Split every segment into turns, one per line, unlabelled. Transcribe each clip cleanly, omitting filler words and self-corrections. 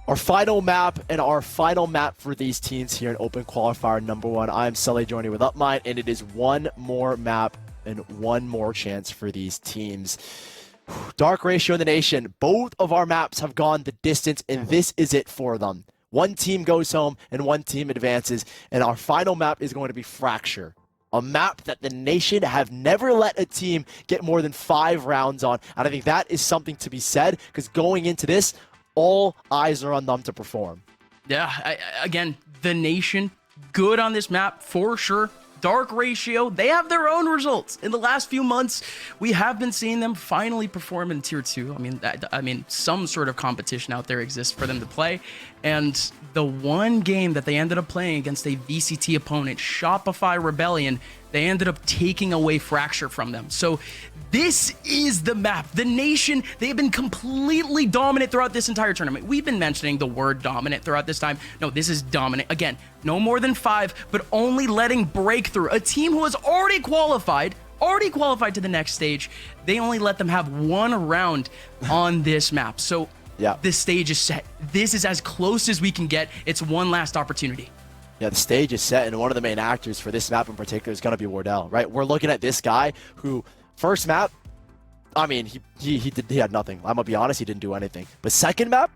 Our final map for these teams here in Open Qualifier number 1. I'm Sully joining with UpMind, and it is one more map and one more chance for these teams. Dark Ratio and the Nation, both of our maps have gone the distance, and this is it for them. One team goes home and one team advances, and our final map is going to be Fracture. A map that the Nation have never let a team get more than 5 rounds on, and I think that is something to be said, because going into this, all eyes are on them to perform.
Yeah, again, the Nation, good on this map for sure. Dark Ratio, they have their own results. In the last few months, we have been seeing them finally perform in Tier 2. I mean, some sort of competition out there exists for them to play. And the one game that they ended up playing against a VCT opponent, Shopify Rebellion, they ended up taking away Fracture from them. So this is the map. The Nation, they've been completely dominant throughout this entire tournament. We've been mentioning the word dominant throughout this time. No, this is dominant. Again, no more than 5, but only letting Breakthrough, a team who has already qualified to the next stage. They only let them have 1 round on this map. So yeah, this stage is set. This is as close as we can get. It's one last opportunity.
Yeah, the stage is set, and one of the main actors for this map in particular is going to be Wardell, right? We're looking at this guy who, first map, I mean, he had nothing. I'm going to be honest, he didn't do anything. But second map,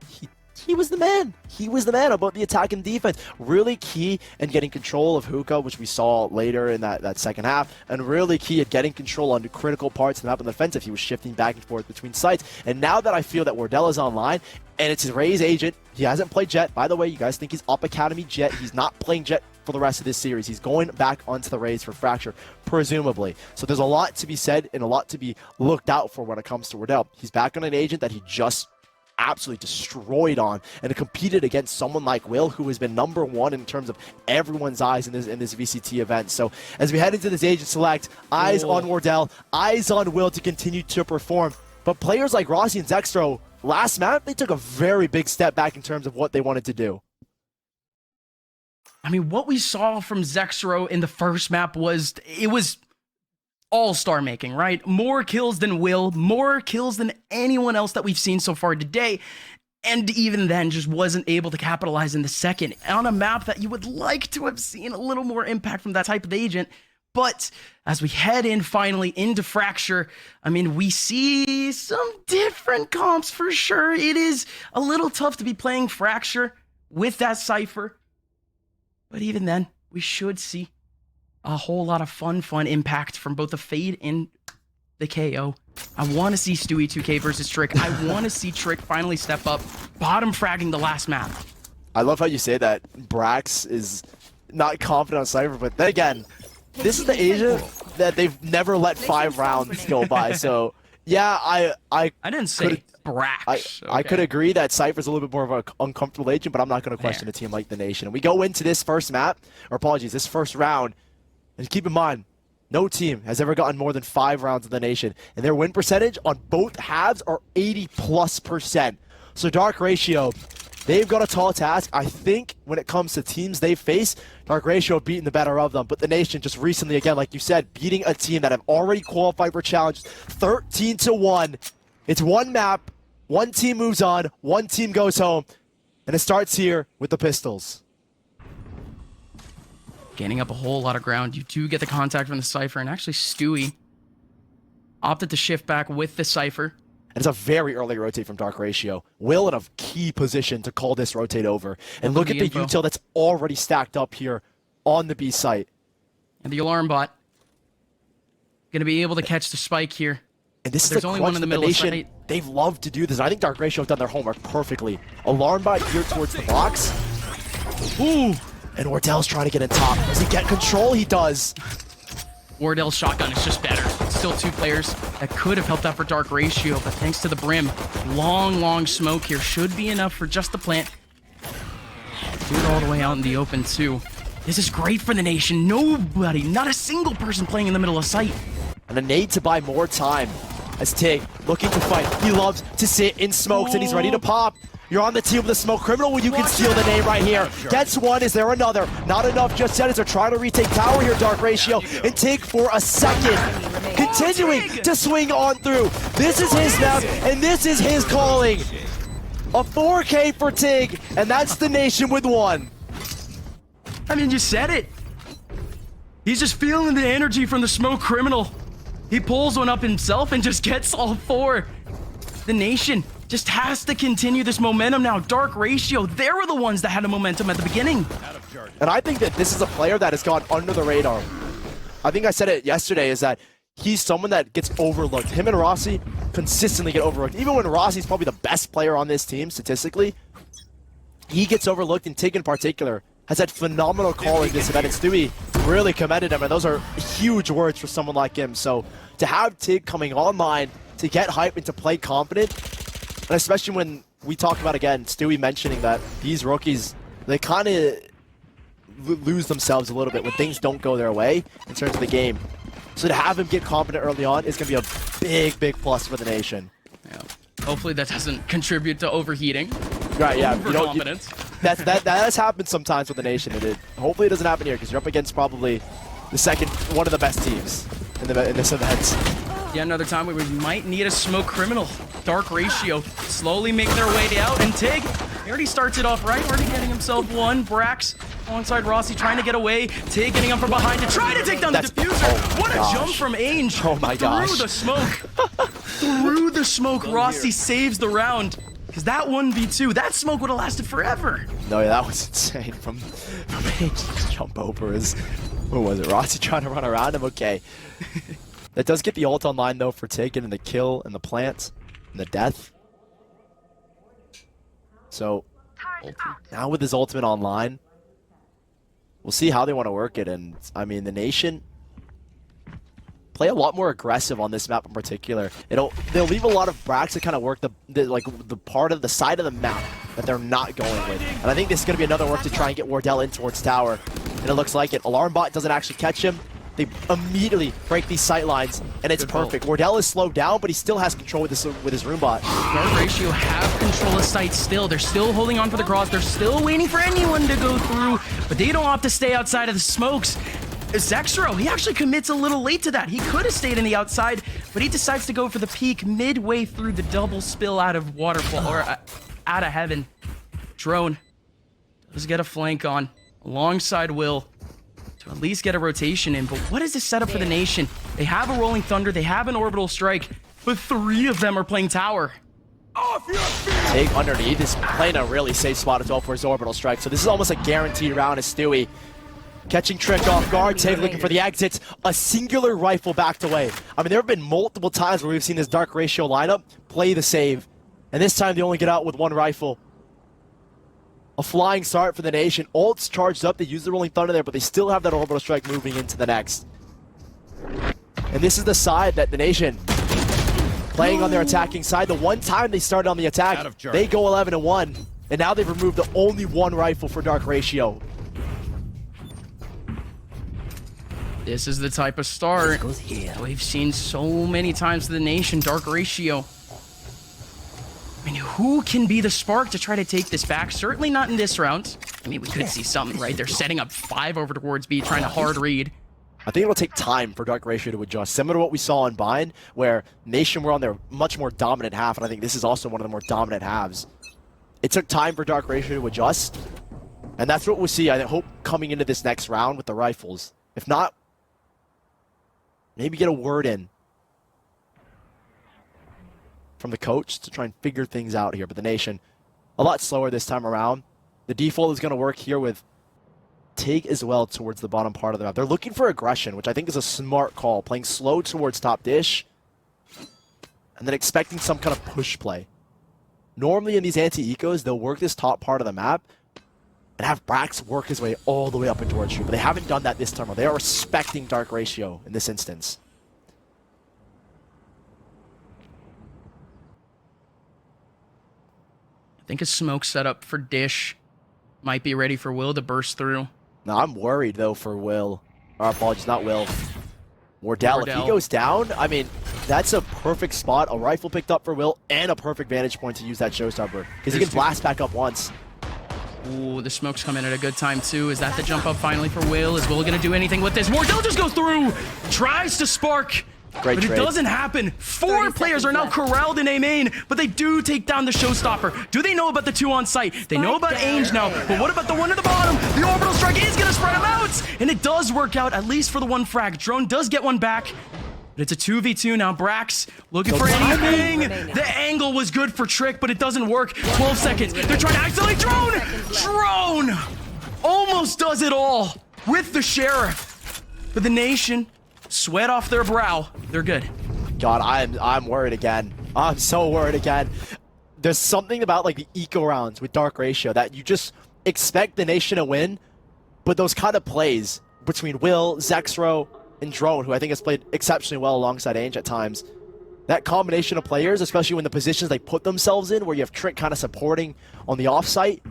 he was the man. He was the man about the attack and defense. Really key in getting control of Hookah, which we saw later in that second half, and really key at getting control on the critical parts of the map on the defensive. He was shifting back and forth between sites. And now that I feel that Wardell is online, and it's his Raze agent, he hasn't played Jet. By the way, you guys think he's Up Academy Jet. He's not playing Jet for the rest of this series. He's going back onto the Raze for Fracture, presumably. So there's a lot to be said and a lot to be looked out for when it comes to Wardell. He's back on an agent that he just absolutely destroyed on, and competed against someone like Will, who has been #1 in terms of everyone's eyes in this VCT event. So as we head into this agent select, eyes on Wardell, eyes on Will to continue to perform. But players like Rossi and Zextro, last map, they took a very big step back in terms of what they wanted to do.
I mean, what we saw from Zextro in the first map was all-star making, right? More kills than Will, more kills than anyone else that we've seen so far today. And even then, just wasn't able to capitalize in the second on a map that you would like to have seen a little more impact from that type of agent. But as we head in finally into Fracture, I mean, we see some different comps for sure. It is a little tough to be playing Fracture with that Cypher. But even then, we should see a whole lot of fun impact from both the Fade and the KO. I want to see Stewie 2K versus Trick. I want to see Trick finally step up, bottom fragging the last map.
I love how you say that Brax is not confident on Cypher, but then again, this is the agent that they've never let 5 rounds go by. So yeah, I
didn't say Brax.
I could agree that Cypher's a little bit more of an uncomfortable agent, but I'm not going to question a team like the Nation. And we go into this first map, or apologies, this first round. And keep in mind, no team has ever gotten more than 5 rounds in the Nation, and their win percentage on both halves are 80+%. So Dark Ratio, they've got a tall task. I think when it comes to teams they face, Dark Ratio beating the better of them. But the Nation just recently, again, like you said, beating a team that have already qualified for Challengers 13-1. It's one map, one team moves on, one team goes home, and it starts here with the Pistols.
Gaining up a whole lot of ground. You do get the contact from the Cypher, and actually Stewie opted to shift back with the Cypher.
And it's a very early rotate from Dark Ratio. Will in a key position to call this rotate over. And look at the util that's already stacked up here on the B site.
And the alarm bot going to be able to catch the spike here.
And this
There's
is
only one in the middle of site.
They've loved to do this. And I think Dark Ratio have done their homework perfectly. Alarm bot here towards the box. Ooh! And Wardell's trying to get in top. Does he get control? He does.
Wardell's shotgun is just better. Still 2 players that could have helped out for Dark Ratio, but thanks to the Brim, long smoke here should be enough for just the plant. Do it all the way out in the open too. This is great for the Nation. Nobody, not a single person playing in the middle of sight.
And a need to buy more time as Tig looking to fight. He loves to sit in smokes and he's ready to pop. You're on the team with the Smoke Criminal when you can steal the name right here. Gets one, is there another? Not enough just yet as they're trying to retake tower here, Dark Ratio, and Tig for a second. Continuing to swing on through. This is his map, and this is his calling. A 4K for Tig, and that's the nation with 1.
I mean, you said it. He's just feeling the energy from the smoke criminal. He pulls one up himself and just gets all 4. The nation just has to continue this momentum now. Dark Ratio, they were the ones that had the momentum at the beginning.
And I think that this is a player that has gone under the radar. I think I said it yesterday, is that he's someone that gets overlooked. Him and Rossi consistently get overlooked. Even when Rossi's probably the best player on this team statistically, he gets overlooked, and Tig in particular has had phenomenal calling this event, and Stewie really commended him, and those are huge words for someone like him. So to have Tig coming online, to get hype and to play confident, and especially when we talk about, again, Stewie mentioning that these rookies, they kind of lose themselves a little bit when things don't go their way in terms of the game. So to have him get confident early on is going to be a big, big plus for the nation.
Yeah. Hopefully that doesn't contribute to overheating.
Right, yeah.
Overconfidence.
That has happened sometimes with the nation. Hopefully it doesn't happen here, because you're up against probably one of the best teams in this event.
Yeah, another time where we might need a smoke criminal. Dark Ratio slowly make their way out, and Tig, he already starts it off right, already getting himself 1. Brax alongside Rossi trying to get away. Tig getting up from behind to try to take down the diffuser. What a jump from Ainge.
Oh my gosh.
Through the smoke. Through the smoke, Rossi saves the round. Because that 1v2, that smoke would have lasted forever.
No, yeah, that was insane from Ainge's jump over. What was it? Rossi trying to run around him? Okay. That does get the ult online, though, for Tig, and the kill and the plant and the death. So now with his ultimate online, we'll see how they want to work it. And I mean, the nation play a lot more aggressive on this map in particular. They'll leave a lot of bracks to kind of work the part of the side of the map that they're not going with. And I think this is going to be another work to try and get Wardell in towards tower. And it looks like it. Alarm bot doesn't actually catch him. They immediately break these sight lines, and it's perfect. Wardell is slowed down, but he still has control with his room bot.
Dark Ratio have control of sight still. They're still holding on for the cross. They're still waiting for anyone to go through, but they don't have to stay outside of the smokes. Zexro, he actually commits a little late to that. He could have stayed in the outside, but he decides to go for the peak midway through the double spill out of waterfall, or out of heaven. Drone does get a flank on alongside Will to at least get a rotation in. But what is this setup for the nation? They have a Rolling Thunder, they have an Orbital Strike, but 3 of them are playing tower.
Tig underneath is playing a really safe spot as well for his Orbital Strike. So this is almost a guaranteed round as Stewie catching Trick off guard. Tig looking for the exits. A singular rifle backed away. I mean, there have been multiple times where we've seen this Dark Ratio lineup play the save. And this time they only get out with 1 rifle. A flying start for the nation. Ult's charged up. They use the Rolling Thunder there, but they still have that Orbital Strike moving into the next. And this is the side that the nation playing on their attacking side. The one time they started on the attack, they go 11-1. And now they've removed the only 1 rifle for Dark Ratio.
This is the type of start we've seen so many times to the nation. Dark Ratio. I mean, who can be the spark to try to take this back? Certainly not in this round. I mean, we could see something, right? They're setting up 5 over towards B, trying to hard read.
I think it'll take time for Dark Ratio to adjust. Similar to what we saw in Bind, where Nation were on their much more dominant half, and I think this is also one of the more dominant halves. It took time for Dark Ratio to adjust, and that's what we'll see, I hope, coming into this next round with the rifles. If not, maybe get a word in from the coach to try and figure things out here. But the nation, a lot slower this time around. The default is going to work here with Tig as well towards the bottom part of the map. They're looking for aggression, which I think is a smart call. Playing slow towards top dish, and then expecting some kind of push play. Normally in these anti-ecos, they'll work this top part of the map and have Brax work his way all the way up and towards you. But they haven't done that this time. They are respecting Dark Ratio in this instance.
I think a smoke setup for Dish might be ready for Will to burst through.
No, I'm worried, though, for Will. Or apologies, not Will. Wardell. If he goes down, I mean, that's a perfect spot. A rifle picked up for Will, and a perfect vantage point to use that showstopper. Because he can blast back up once.
Ooh, the smoke's coming at a good time, too. Is that the jump up finally for Will? Is Will going to do anything with this? Wardell just goes through! Tries to spark!
Great
but
trade.
it doesn't happen. 4 players are now corralled in A main, but they do take down the showstopper. Do they know about the 2 on site? They know about Ainge now, but what about the 1 at the bottom? The orbital strike is gonna spread them out, and it does work out, at least for the 1 frag. Drone does get 1 back, but it's a 2v2 now. Brax looking for anything. The angle was good for Trick, but it doesn't work. 12 seconds. They're trying to accidentally drone. Drone almost does it all with the Sheriff. But the Nation, sweat off their brow. They're good.
God, I'm worried again. I'm so worried again. There's something about like the eco rounds with Dark Ratio that you just expect the Nation to win, but those kind of plays between Will, Zexro, and Drone, who I think has played exceptionally well alongside Ainge at times, that combination of players, especially when the positions they put themselves in, where you have Trick kind of supporting on the offsite,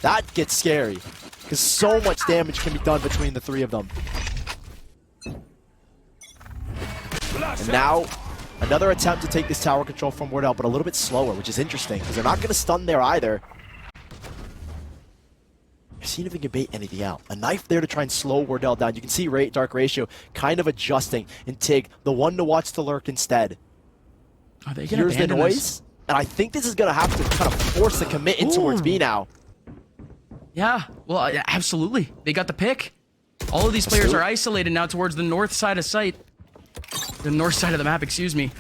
that gets scary. Because so much damage can be done between the 3 of them. And now, another attempt to take this tower control from Wardell, but a little bit slower, which is interesting, because they're not going to stun there either. Seeing if we can bait anything out. A knife there to try and slow Wardell down. You can see Dark Ratio kind of adjusting, and Tig, the one to watch to lurk instead.
Are they gonna
Here's the noise,
this?
and I think this is going to have to kind of force the commit in towards B now.
Yeah, well, absolutely. They got the pick. All of these players are isolated now towards the north side of site. The north side of the map, excuse me.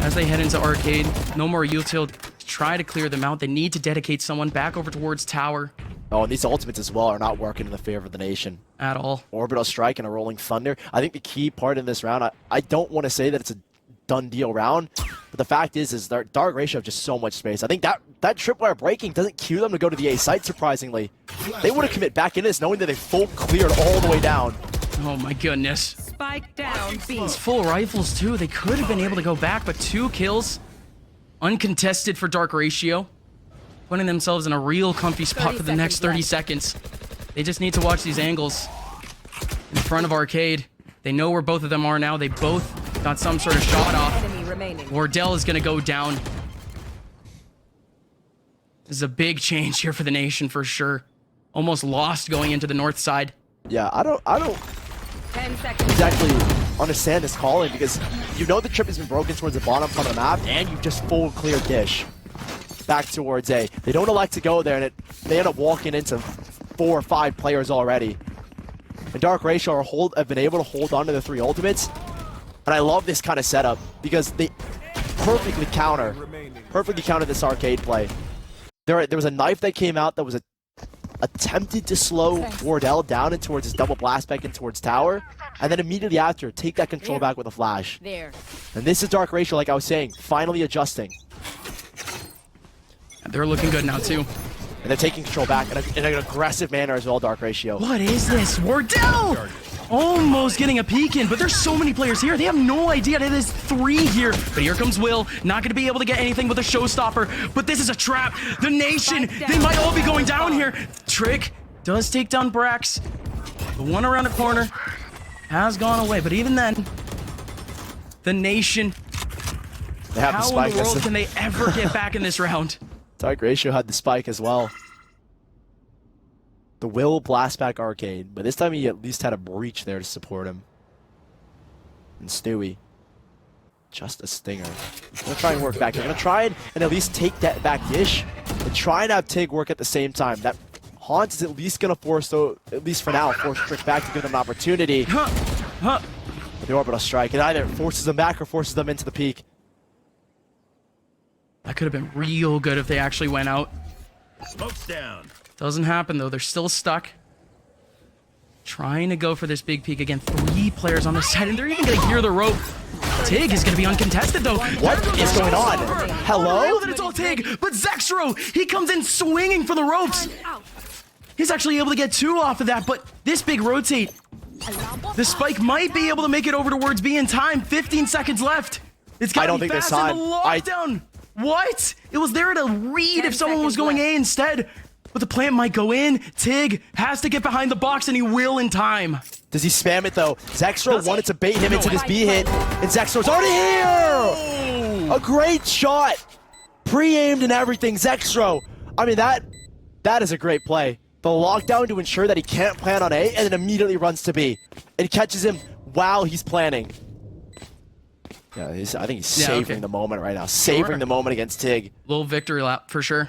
As they head into Arcade, no more util. Try to clear them out. They need to dedicate someone back over towards Tower.
Oh, and these ultimates as well are not working in the favor of the Nation.
At all.
Orbital Strike and a Rolling Thunder. I think the key part in this round, I don't want to say that it's a done deal round, but the fact is Dark Ratio have just so much space. I think that tripwire breaking doesn't cue them to go to the A site, surprisingly. They would have commit back into this knowing that they full cleared all the way down.
Oh my goodness.
Spike down B.
These full rifles too. They could have been able to go back, but 2 kills. Uncontested for Dark Ratio. Putting themselves in a real comfy spot for the next 30 seconds. They just need to watch these angles. In front of Arcade. They know where both of them are now. They both got some sort of shot off. Wardell is going to go down. This is a big change here for the Nation for sure. Almost lost going into the north side.
Yeah, I don't
10 seconds.
exactly understand this calling, because you know the trip has been broken towards the bottom part of the map, and you just full clear dish back towards A. They don't elect to go there, and they end up walking into 4 or 5 players already. And Dark Ratio have been able to hold on to the 3 ultimates, and I love this kind of setup because they perfectly counter this Arcade play. There was a knife that came out that was attempted to slow Wardell down and towards his double blast back in towards Tower, and then immediately after, take that control back with a flash.
There.
And this is Dark Ratio, like I was saying, finally adjusting.
And they're looking good now too.
And they're taking control back in an aggressive manner as well, Dark Ratio.
What is this? Wardell! Almost getting a peek in, but there's so many players here. They have no idea. There's 3 here. But here comes Will. Not going to be able to get anything with a showstopper. But this is a trap. The Nation, they might all be going down here. Trick does take down Brax. The one around the corner has gone away. But even then, the Nation,
They have the
how
spike.
in the world can they ever get back in this round?
Dark Ratio had the spike as well. The Will blast back Arcade, but this time he at least had a breach there to support him. And Stewie, just a stinger. He's gonna try and work back. They're gonna try and at least take that back dish and try and have Tig work at the same time. That Haunt is at least gonna force, though, at least for now, force Trick back to give them an opportunity. But the orbital strike, it either forces them back or forces them into the peak.
That could have been real good if they actually went out.
Smoke's down.
Doesn't happen though. They're still stuck. Trying to go for this big peek again. 3 players on the side, and they're even gonna hear the rope. Tig is gonna be uncontested though.
What is going on? Hello?
Unreal that it's all Tig, but Zexro, he comes in swinging for the ropes. He's actually able to get 2 off of that, but this big rotate, the spike might be able to make it over towards B in time. 15 seconds left. It's gotta be fast in the lockdown. What? It was there to read if someone was going A instead. But the plant might go in. Tig has to get behind the box, and he will in time.
Does he spam it though? Zexro wanted to bait him into this B hit, and Zexro's already here! A great shot! Pre-aimed and everything, Zexro. I mean, that is a great play. The lockdown to ensure that he can't plant on A, and then immediately runs to B. And catches him while he's planning. Yeah, I think he's savoring the moment right now. Savoring the moment against Tig.
Little victory lap for sure.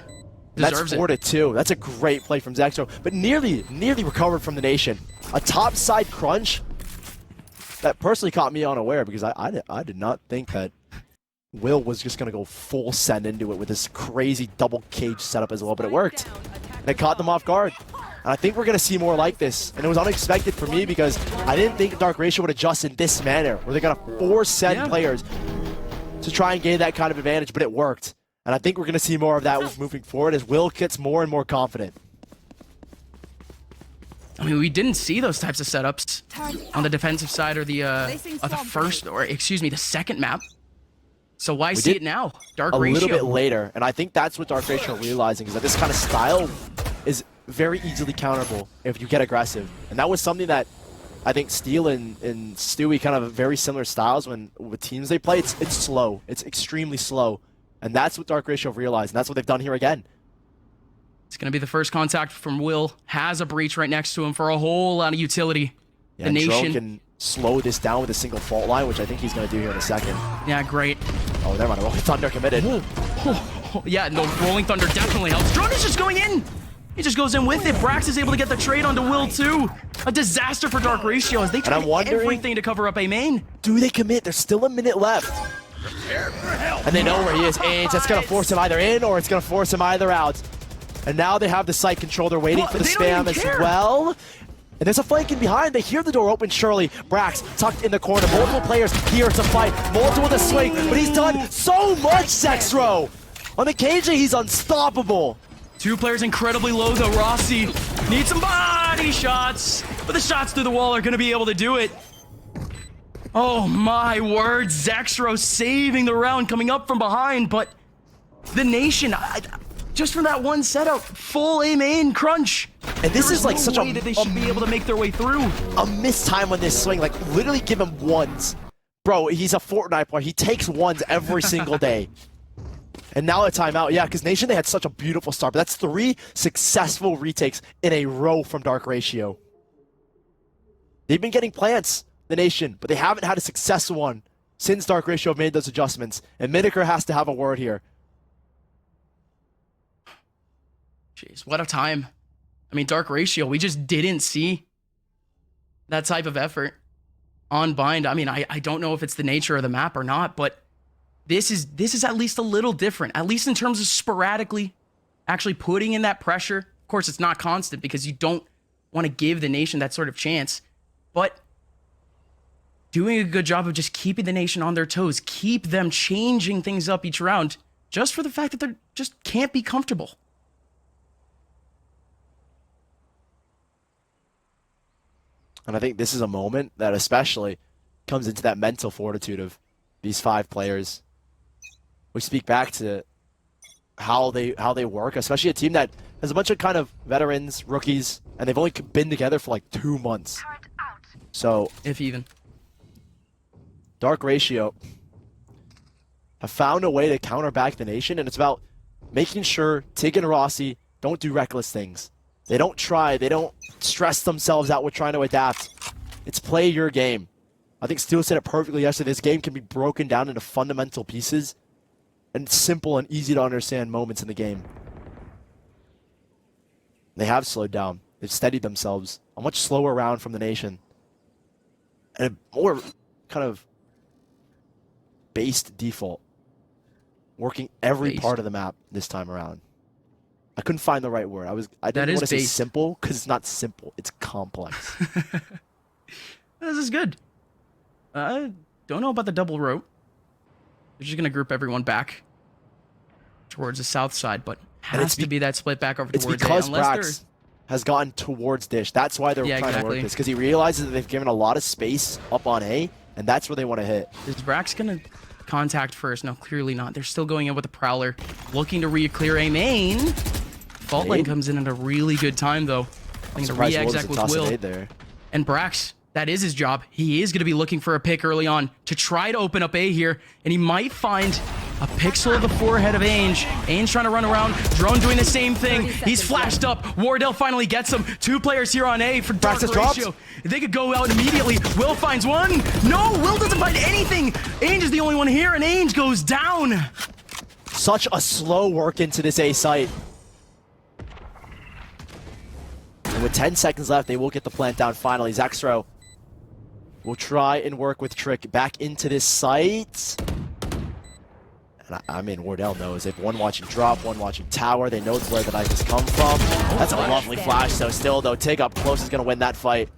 That's 4-2. That's a great play from Zexro, but nearly recovered from the Nation. A top side crunch that personally caught me unaware because I did not think that Will was just gonna go full send into it with this crazy double cage setup as well, but it worked. And it caught them off guard. And I think we're gonna see more like this. And it was unexpected for me because I didn't think Dark Ratio would adjust in this manner, where they're gonna force send players to try and gain that kind of advantage, but it worked. And I think we're going to see more of that moving forward as Will gets more and more confident.
I mean, we didn't see those types of setups on the defensive side or the second map. So why see it now? Dark Ratio.
A little bit later, and I think that's what Dark Ratio are realizing is that this kind of style is very easily counterable if you get aggressive. And that was something that I think Steel and Stewie kind of have very similar styles with teams they play. It's slow. It's extremely slow. And that's what Dark Ratio have realized, and that's what they've done here again.
It's going to be the first contact from Will. Has a breach right next to him for a whole lot of utility.
Yeah,
the Nation
Drone can slow this down with a single fault line, which I think he's going to do here in a second.
Yeah, great.
Oh, never mind. Rolling Thunder committed.
Yeah, no, Rolling Thunder definitely helps. Drone is just going in. He just goes in with it. Brax is able to get the trade onto Will, too. A disaster for Dark Ratio as they try everything to cover up a main.
Do they commit? There's still a minute left. And they know where he is. AIDS, that's going to force him either in or it's going to force him either out. And now they have the site control. They're waiting for the spam as well. And there's a flanking behind. They hear the door open, surely. Brax tucked in the corner. Multiple players here to fight. Multiple to swing. But he's done so much, Zexro. On the KJ, he's unstoppable.
Two players incredibly low, though. Rossi needs some body shots. But the shots through the wall are going to be able to do it. Oh my word, Zexro saving the round coming up from behind, but the Nation, just from that one setup, full A main crunch.
And this is like such a way
that they should be able to make their way through.
A missed time on this swing, like literally give him ones. Bro, he's a Fortnite player. He takes ones every single day. And now a timeout. Yeah, because Nation, they had such a beautiful start, but that's 3 successful retakes in a row from Dark Ratio. They've been getting plants, the Nation, but they haven't had a successful one since Dark Ratio have made those adjustments. And Miniker has to have a word here.
Jeez, what a time. I mean, Dark Ratio, we just didn't see that type of effort on Bind. I mean, I don't know if it's the nature of the map or not, but this is at least a little different, at least in terms of sporadically actually putting in that pressure. Of course, it's not constant because you don't want to give the Nation that sort of chance, but doing a good job of just keeping the Nation on their toes, keep them changing things up each round, just for the fact that they just can't be comfortable.
And I think this is a moment that especially comes into that mental fortitude of these 5 players. We speak back to how they work, especially a team that has a bunch of kind of veterans, rookies, and they've only been together for like 2 months. So,
if even.
Dark Ratio have found a way to counter back the Nation, and it's about making sure Tig and Rossi don't do reckless things. They don't try, they don't stress themselves out with trying to adapt. It's play your game. I think Steel said it perfectly yesterday. This game can be broken down into fundamental pieces and simple and easy to understand moments in the game. They have slowed down. They've steadied themselves. A much slower round from the Nation. And a more kind of based default. Working every part of the map this time around. I couldn't find the right word. I didn't want to say simple because it's not simple. It's complex.
This is good. I don't know about the double rope. They're just going to group everyone back towards the south side, but has to be that split back over towards A.
It's because Brax has gotten towards Dish. That's why they're trying to work this, because he realizes that they've given a lot of space up on A, and that's where they want to hit.
Is Brax going to contact first? No, clearly not. They're still going in with the Prowler, looking to re-clear A main. Fault line comes in at a really good time, though. I'm going to re-exec with Will.
There.
And Brax, that is his job. He is going to be looking for a pick early on to try to open up A here, and he might find A pixel of the forehead of Ainge. Ainge trying to run around. Drone doing the same thing. He's flashed up. Wardell finally gets him. 2 players here on A for Dark Ratio. They could go out immediately. Will finds one. No, Will doesn't find anything. Ainge is the only one here, and Ainge goes down.
Such a slow work into this A site. And with 10 seconds left, they will get the plant down finally. Zextro will try and work with Trick back into this site. And I mean, Wardell knows. They have one watching drop, one watching tower. They know where the knife has come from. That's a lovely flash, though. Still, though, Tig up close is going to win that fight.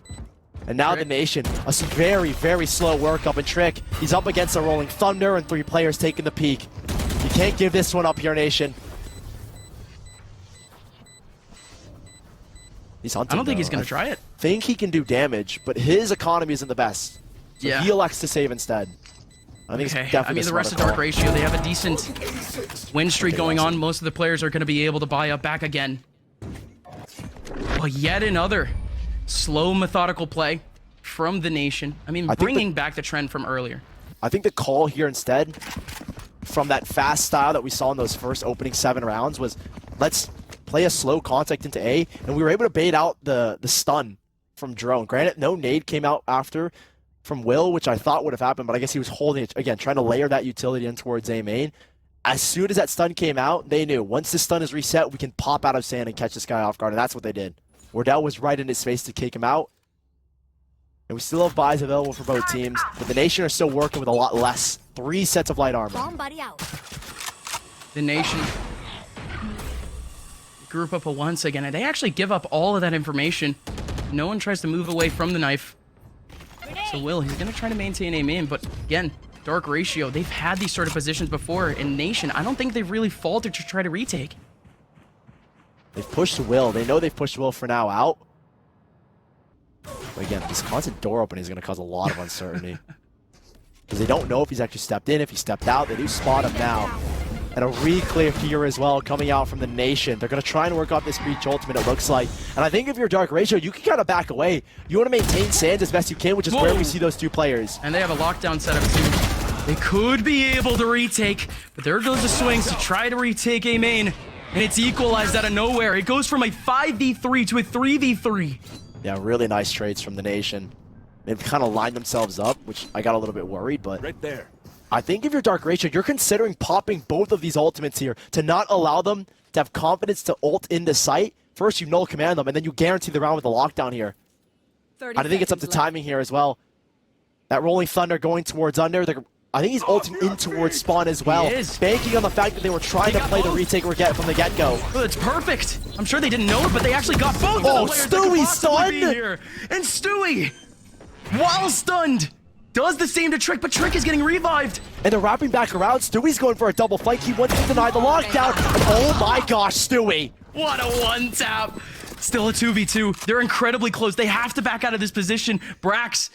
And now the Nation, a very, very slow work up in Trick. He's up against a Rolling Thunder and 3 players taking the peak. You can't give this one up here, Nation. He's hunting,
I don't think
though.
he's going to try it.
Think he can do damage, but his economy isn't the best. So
Yeah.
he elects to save instead. I think it's definitely
I mean, the rest of Dark Ratio, they have a decent win streak going on. Most of the players are going to be able to buy up back again. Well, yet another slow, methodical play from the Nation. I mean, bringing back the trend from earlier.
I think the call here instead, from that fast style that we saw in those first opening 7 rounds, was let's play a slow contact into A, and we were able to bait out the stun from Drone. Granted, no nade came out after from Will, which I thought would have happened, but I guess he was holding it, again, trying to layer that utility in towards A main. As soon as that stun came out, they knew, once this stun is reset, we can pop out of sand and catch this guy off guard, and that's what they did. Wardell was right in his face to kick him out. And we still have buys available for both teams, but the Nation are still working with a lot less. 3 sets of light armor.
The Nation group up once again, and they actually give up all of that information. No one tries to move away from the knife. So Will, he's going to try to maintain A main, but again, Dark Ratio, they've had these sort of positions before. In Nation, I don't think they've really faltered to try to retake.
They've pushed Will. They know they've pushed Will for now out. But again, this constant door opening is going to cause a lot of uncertainty. Because they don't know if he's actually stepped in, if he stepped out. They do spot him now. And a re-clear here as well coming out from the Nation. They're going to try and work off this breach ultimate, it looks like. And I think if you're Dark Ratio, you can kind of back away. You want to maintain sands as best you can, which is where we see those 2 players.
And they have a lockdown setup too. They could be able to retake, but there goes the swings to try to retake A main. And it's equalized out of nowhere. It goes from a 5v3 to a 3v3.
Yeah, really nice trades from the Nation. They've kind of lined themselves up, which I got a little bit worried, but
Right there.
I think if you're Dark Ratio, you're considering popping both of these ultimates here to not allow them to have confidence to ult in the site. First, you null command them, and then you guarantee the round with the lockdown here. I think it's up to timing here as well. That Rolling Thunder going towards under. I think he's ulting in towards spawn as well.
He is.
Banking on the fact that they were trying to play the retake from the get-go.
Oh, it's perfect. I'm sure they didn't know it, but they actually got both
Oh,
of the players that could
Stewie
possibly be
stunned!
here. And Stewie, while stunned, does the same to Trick, but Trick is getting revived.
And they're wrapping back around. Stewie's going for a double fight. He wants to deny the lockdown. And oh my gosh, Stewie.
What a one-tap. Still a 2v2. They're incredibly close. They have to back out of this position. Brax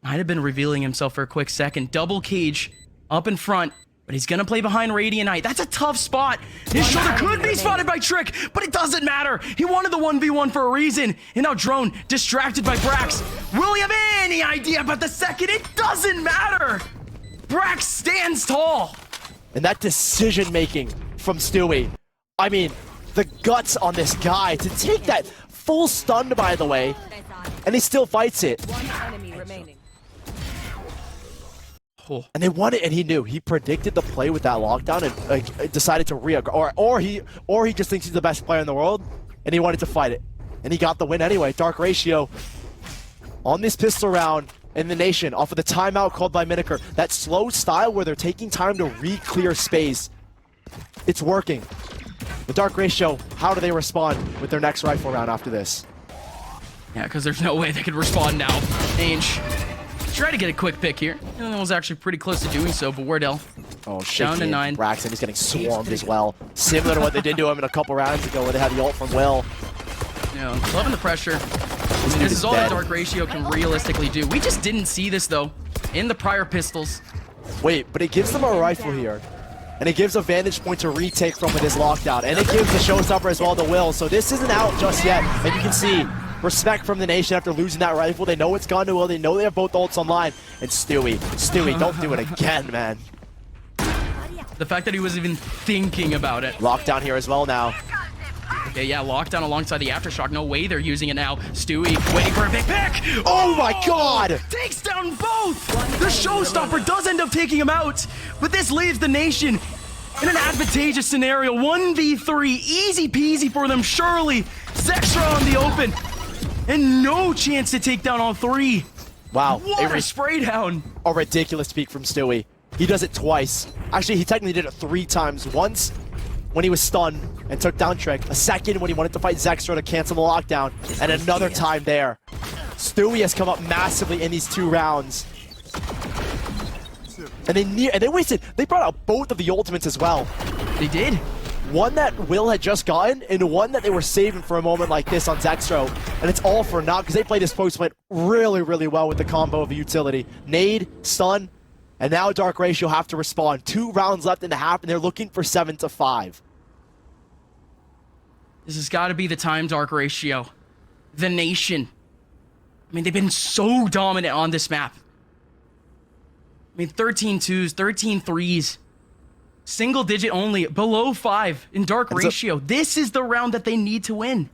might have been revealing himself for a quick second. Double cage up in front, but he's going to play behind Radiant. That's a tough spot. His shoulder could be spotted by Trick, but it doesn't matter. He wanted the 1v1 for a reason. And now Drone distracted by Brax. Will he have any idea about the second? It doesn't matter. Brax stands tall.
And that decision-making from Stewie. I mean, the guts on this guy to take that full stun, by the way, and he still fights it.
One enemy remaining.
Oh.
And they won it, and he knew. He predicted the play with that lockdown and decided to or he just thinks he's the best player in the world, and he wanted to fight it. And he got the win anyway. Dark Ratio on this pistol round in the Nation off of the timeout called by Miniker. That slow style where they're taking time to re-clear space. It's working. The Dark Ratio, how do they respond with their next rifle round after this?
Yeah, because there's no way they could respond now. Ainge try to get a quick pick here. And it was actually pretty close to doing so, but Wardell down to 9.
Braxton is getting swarmed as well. Similar to what they did to him in a couple rounds ago where they had the ult from Will.
Yeah, loving the pressure. This is all that Dark Ratio can realistically do. We just didn't see this, though, in the prior pistols.
Wait, but it gives them a rifle here. And it gives a vantage point to retake from with his lockdown. And it gives the showstopper as well to Will. So this isn't out just yet. And you can see respect from the Nation after losing that rifle. They know it's gone to Will. They know they have both ults online. And Stewie, don't do it again, man.
The fact that he was even thinking about it.
Lockdown here as well now.
Okay, yeah, lockdown alongside the aftershock. No way they're using it now. Stewie waiting for a big pick.
Oh my god!
Takes down both. The showstopper does end up taking him out, but this leaves the nation in an advantageous scenario. 1v3, easy peasy for them. Surely, Zextra on the open, and no chance to take down all three.
Wow,
What a spray down.
a ridiculous peek from Stewie. He does it twice. Actually, he technically did it 3 times. Once when he was stunned and took down Trick. A second when he wanted to fight Zextra to cancel the lockdown. And another time there. Stewie has come up massively in these 2 rounds. And they brought out both of the ultimates as well.
They did.
One that Will had just gotten, and one that they were saving for a moment like this on Zextro. And it's all for naught, because they played this post-plant really, really well with the combo of the utility. Nade, stun, and now Dark Ratio have to respond. 2 rounds left in the half, and they're looking for 7-5.
This has got to be the time, Dark Ratio. The nation. I mean, they've been so dominant on this map. I mean, 13 twos, 13 threes. Single digit only, below 5 in Dark Ratio. This is the round that they need to win.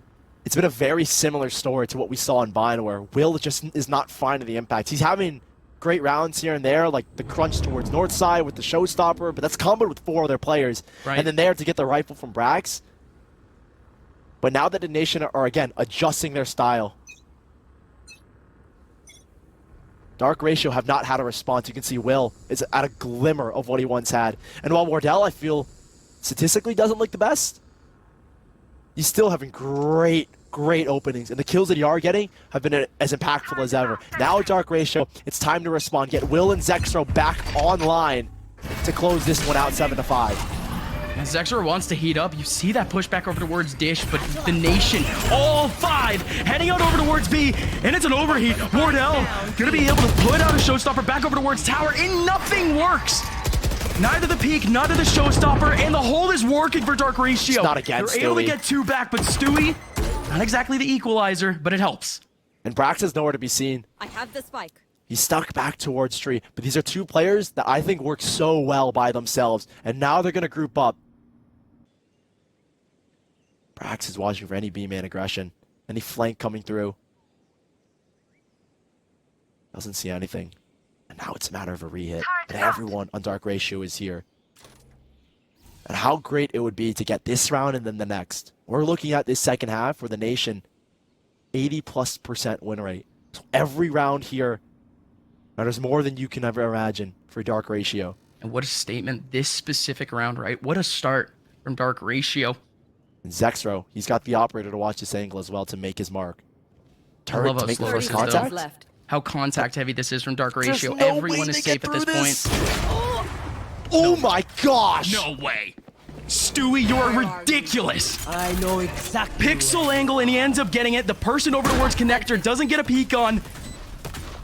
It's been a very similar story to what we saw in Bind, where Will just is not finding the impact. He's having great rounds here and there, like the crunch towards North Side with the Showstopper, but that's comboed with 4 other players.
Right.
And then there to get the rifle from Brax. But now that the Nation are, again, adjusting their style. Dark Ratio have not had a response. You can see Will is at a glimmer of what he once had. And while Wardell, I feel, statistically doesn't look the best, he's still having great openings. And the kills that you are getting have been as impactful as ever. Now Dark Ratio, it's time to respond. Get Will and Zextro back online to close this one out 7-5.
And Zextra wants to heat up. You see that push back over towards Dish, but the nation, all 5, heading out over towards B, and it's an overheat. Wardell gonna be able to put out a showstopper back over towards Tower, and nothing works. Neither the peak, neither the showstopper, and the hold is working for Dark Ratio.
It's not against
They're able to
Stewie.
get 2 back, but Stewie, not exactly the equalizer, but it helps.
And Brax is nowhere to be seen.
I have the spike.
He's stuck back towards Tree. But these are 2 players that I think work so well by themselves. And now they're going to group up. Brax is watching for any B-man aggression. Any flank coming through. Doesn't see anything. And now it's a matter of a re-hit. And everyone on Dark Ratio is here. And how great it would be to get this round and then the next. We're looking at this second half where the nation 80+% win rate. So every round here matters more than you can ever imagine for Dark Ratio.
And what a statement this specific round, right? What a start from Dark Ratio.
And Zextro, he's got the operator to watch this angle as well to make his mark. Turret
love
to
how
make the
slow
first
this is, though.
contact.
Left.
How contact heavy this is from Dark Ratio.
There's no
Everyone
way
is
they
safe
get
at this
through this.
point.
Oh my gosh!
No way. Stewie, you're ridiculous.
I know exactly.
Pixel angle, and he ends up getting it. The person over towards connector doesn't get a peek on.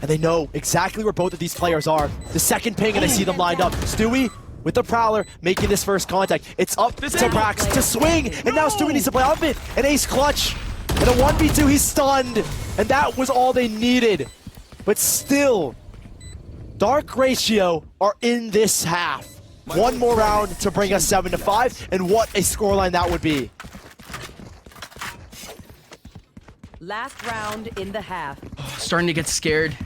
And they know exactly where both of these players are. The second ping, and I see them lined up. Stewie with the Prowler making this first contact. It's up to Brax to swing, and now Stewie needs to play up it. An ace clutch, and a 1v2, he's stunned. And that was all they needed. But still, Dark Ratio are in this half. One more round to bring us 7-5, and what a scoreline that would be.
Last round in the half.
Starting to get scared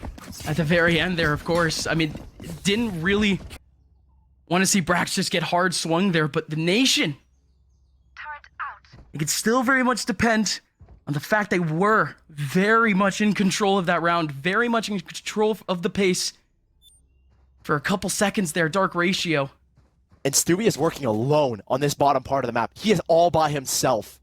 at the very end there, of course. I mean, didn't really want to see Brax just get hard swung there, but the nation, it could still very much depend on the fact they were very much in control of that round, very much in control of the pace. For a couple seconds there, Dark Ratio.
And Stewie is working alone on this bottom part of the map. He is all by himself.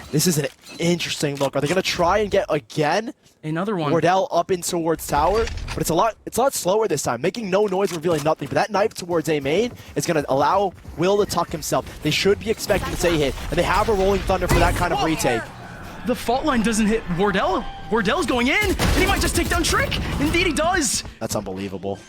This is an interesting look. Are they going to try and get again?
Another one.
Wardell up in towards tower, but it's a lot slower this time, making no noise, revealing nothing. But that knife towards A main is going to allow Will to tuck himself. They should be expecting to say hit, and they have a rolling thunder for that kind of retake.
The fault line doesn't hit Wardell. Wardell's going in, and he might just take down Trick. Indeed he does.
That's unbelievable.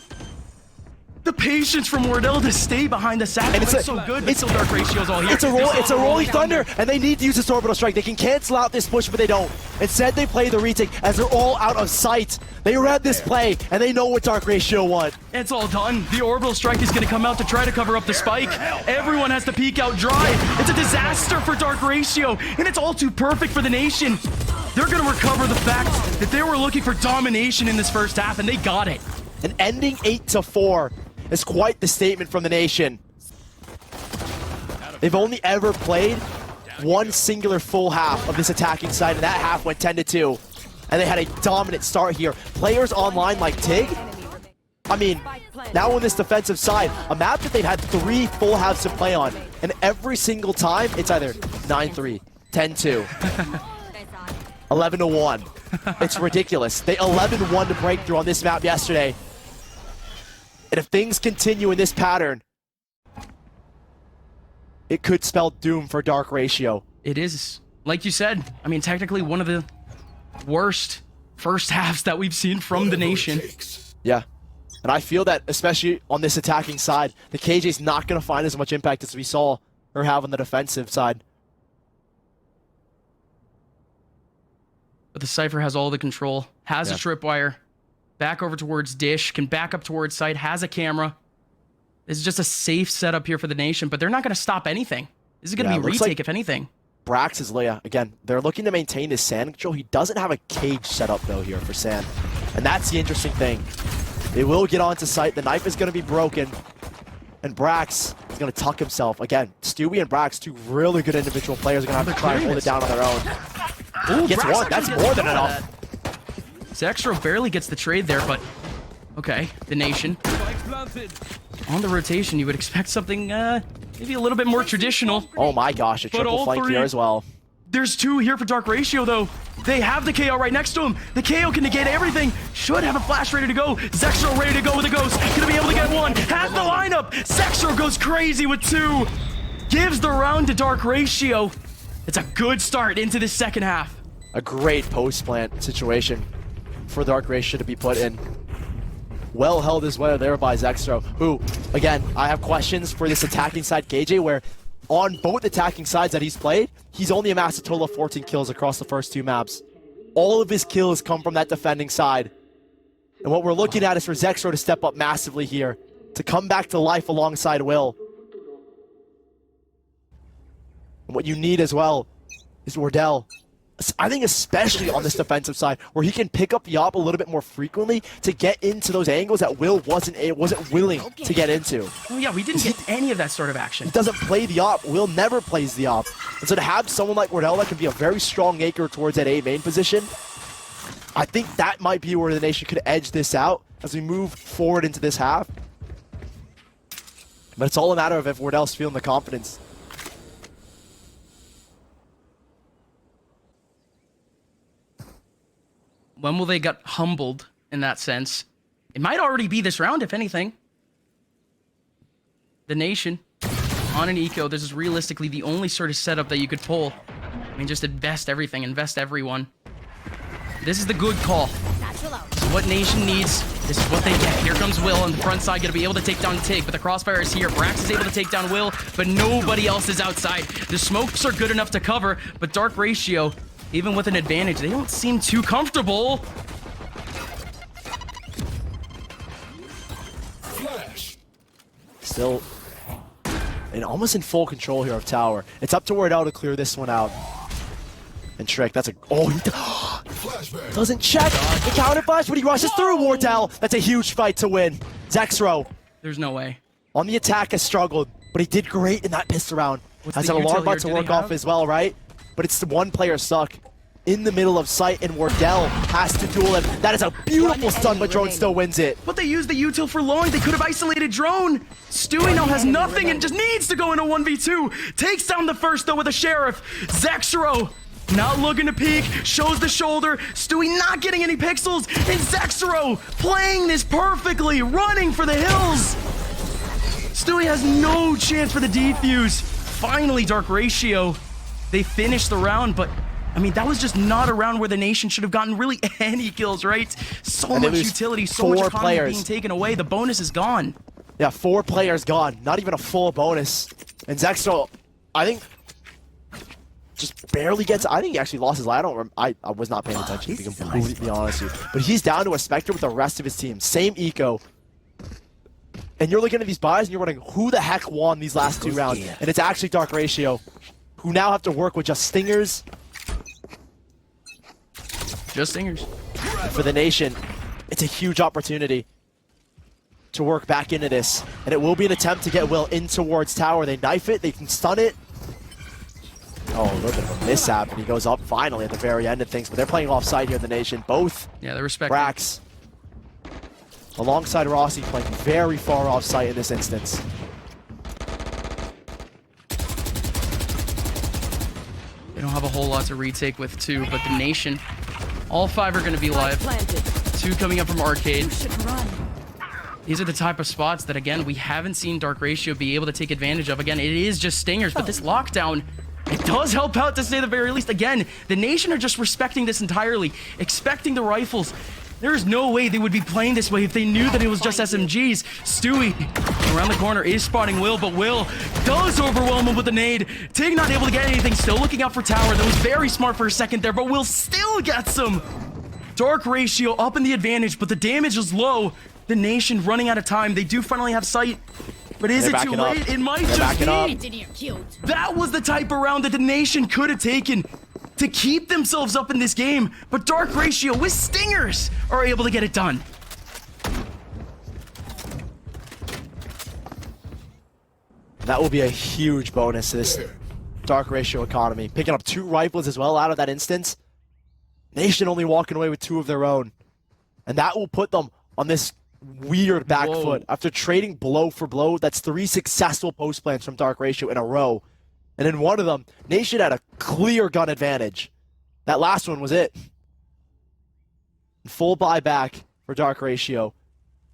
The patience from Wardell to stay behind the sack
And
is so good, but still Dark Ratio's all here.
It's a rolling thunder, and they need to use this orbital strike. They can cancel out this push, but they don't. Instead, they play the retake as they're all out of sight. They read this play, and they know what Dark Ratio want.
It's all done. The orbital strike is going to come out to try to cover up the spike. Everyone has to peek out dry. It's a disaster for Dark Ratio, and it's all too perfect for the nation. They're going to recover the fact that they were looking for domination in this first half, and they got it.
And ending 8-4 is quite the statement from the nation. They've only ever played one singular full half of this attacking side, and that half went 10-2. And they had a dominant start here. Players online like Tig, I mean, now on this defensive side, a map that they've had 3 full halves to play on, and every single time, it's either 9-3, 10-2, 11-1. It's ridiculous. They 11-1 to break through on this map yesterday. And if things continue in this pattern, it could spell doom for Dark Ratio.
It is. Like you said, I mean, technically one of the worst first halves that we've seen from the nation.
Yeah. And I feel that, especially on this attacking side, the KJ's not going to find as much impact as we saw her have on the defensive side.
But the Cypher has all the control, has a tripwire, back over towards Dish, can back up towards site, has a camera. This is just a safe setup here for the nation, but they're not going to stop anything. This is going to be retake, like, if anything.
Brax is Leia. Again, they're looking to maintain his sand control. He doesn't have a cage set up, though, here for sand. And that's the interesting thing. They will get onto site. The knife is going to be broken. And Brax is going to tuck himself. Again, Stewie and Brax, 2 really good individual players, are going to have to try and hold it down on their own.
Ooh,
Gets
Brax
one. That's more than enough.
Zextro barely gets the trade there, but okay, the nation. On the rotation, you would expect something maybe a little bit more traditional.
Oh my gosh, a triple flank here as well.
There's 2 here for Dark Ratio, though. They have the KO right next to him. The KO can negate everything. Should have a flash ready to go. Zextro ready to go with a ghost. Gonna be able to get 1. Has the lineup. Zextro goes crazy with 2. Gives the round to Dark Ratio. It's a good start into the second half.
A great post-plant situation for Dark Ratio to be put in. Well held as well there by Zextro, who, again, I have questions for this attacking side KJ, where on both attacking sides that he's played, he's only amassed a total of 14 kills across the first 2 maps. All of his kills come from that defending side. And what we're looking at is for Zextro to step up massively here, to come back to life alongside Will. And what you need as well is Wardell. I think especially on this defensive side, where he can pick up the op a little bit more frequently to get into those angles that Will wasn't willing to get into.
Oh yeah, we didn't get any of that sort of action.
He doesn't play the op. Will never plays the op. And so to have someone like Wardell that can be a very strong anchor towards that A main position, I think that might be where the nation could edge this out as we move forward into this half. But it's all a matter of if Wardell's feeling the confidence.
When will they get humbled in that sense? It might already be this round, if anything. The nation on an eco, this is realistically the only sort of setup that you could pull. I mean, just invest everything, invest everyone. This is the good call. This is what nation needs. This is what they get. Here comes Will on the front side, gonna be able to take down Tig, but the crossfire is here. Brax is able to take down Will, but nobody else is outside. The smokes are good enough to cover, but Dark Ratio, even with an advantage, they don't seem too comfortable.
Flash.
Still almost in full control here of tower. It's up to Wardell to clear this one out. And Shrek, that's a... Oh, he doesn't check the counter flash, but he rushes through Wardell. That's a huge fight to win. Zextro
There's no way.
on the attack has struggled, but he did great in that pistol round. Has an alarm bot to work off as well, right? But it's the one player stuck in the middle of sight, and Wardell has to duel him. That is a beautiful stun, but Drone still wins it.
But they used the util for long. They could have isolated Drone. Stewie now has nothing and just needs to go into 1v2. Takes down the first, though, with a Sheriff. Zextro not looking to peek, shows the shoulder. Stewie not getting any pixels, and Zextro playing this perfectly, running for the hills. Stewie has no chance for the defuse. Finally, Dark Ratio. They finished the round, but I mean, that was just not a round where the nation should have gotten really any kills, right? So much utility, so much economy being taken away. The bonus is gone.
Yeah, 4 players gone. Not even a full bonus. And Zexro, I think, just barely gets. I think he actually lost his life. I was not paying attention, to be completely honest with you. But he's down to a Spectre with the rest of his team. Same eco. And you're looking at these buys and you're wondering who the heck won these last 2 rounds. And it's actually Dark Ratio, who now have to work with just Stingers.
Just Stingers.
And for the Nation, it's a huge opportunity to work back into this. And it will be an attempt to get Will in towards tower. They knife it, they can stun it. Oh, a little bit of a mishap, and he goes up finally at the very end of things. But they're playing offside here in the Nation. Both
they're respecting.
Brax, alongside Rossi, playing very far off site in this instance.
They don't have a whole lot to retake with too, but the Nation, all 5 are going to be live. 2 coming up from Arcade. These are the type of spots that, again, we haven't seen Dark Ratio be able to take advantage of. Again, it is just Stingers, but this lockdown, it does help out to say the very least. Again, the Nation are just respecting this entirely, expecting the rifles. There's no way they would be playing this way if they knew that it was just SMGs. Stewie around the corner is spotting Will, but Will does overwhelm him with a nade. Tig not able to get anything, still looking out for tower. That was very smart for a second there, but Will still gets him. Dark Ratio up in the advantage, but the damage is low. The Nation running out of time. They do finally have sight, but is it too late? It might just be. That was the type of round that the Nation could have taken to keep themselves up in this game, but Dark Ratio with Stingers are able to get it done.
That will be a huge bonus to this Dark Ratio economy. Picking up 2 rifles as well out of that instance. Nation only walking away with 2 of their own. And that will put them on this weird back foot. After trading blow for blow, that's 3 successful post plans from Dark Ratio in a row. And in one of them, Nation had a clear gun advantage. That last one was it. Full buyback for Dark Ratio.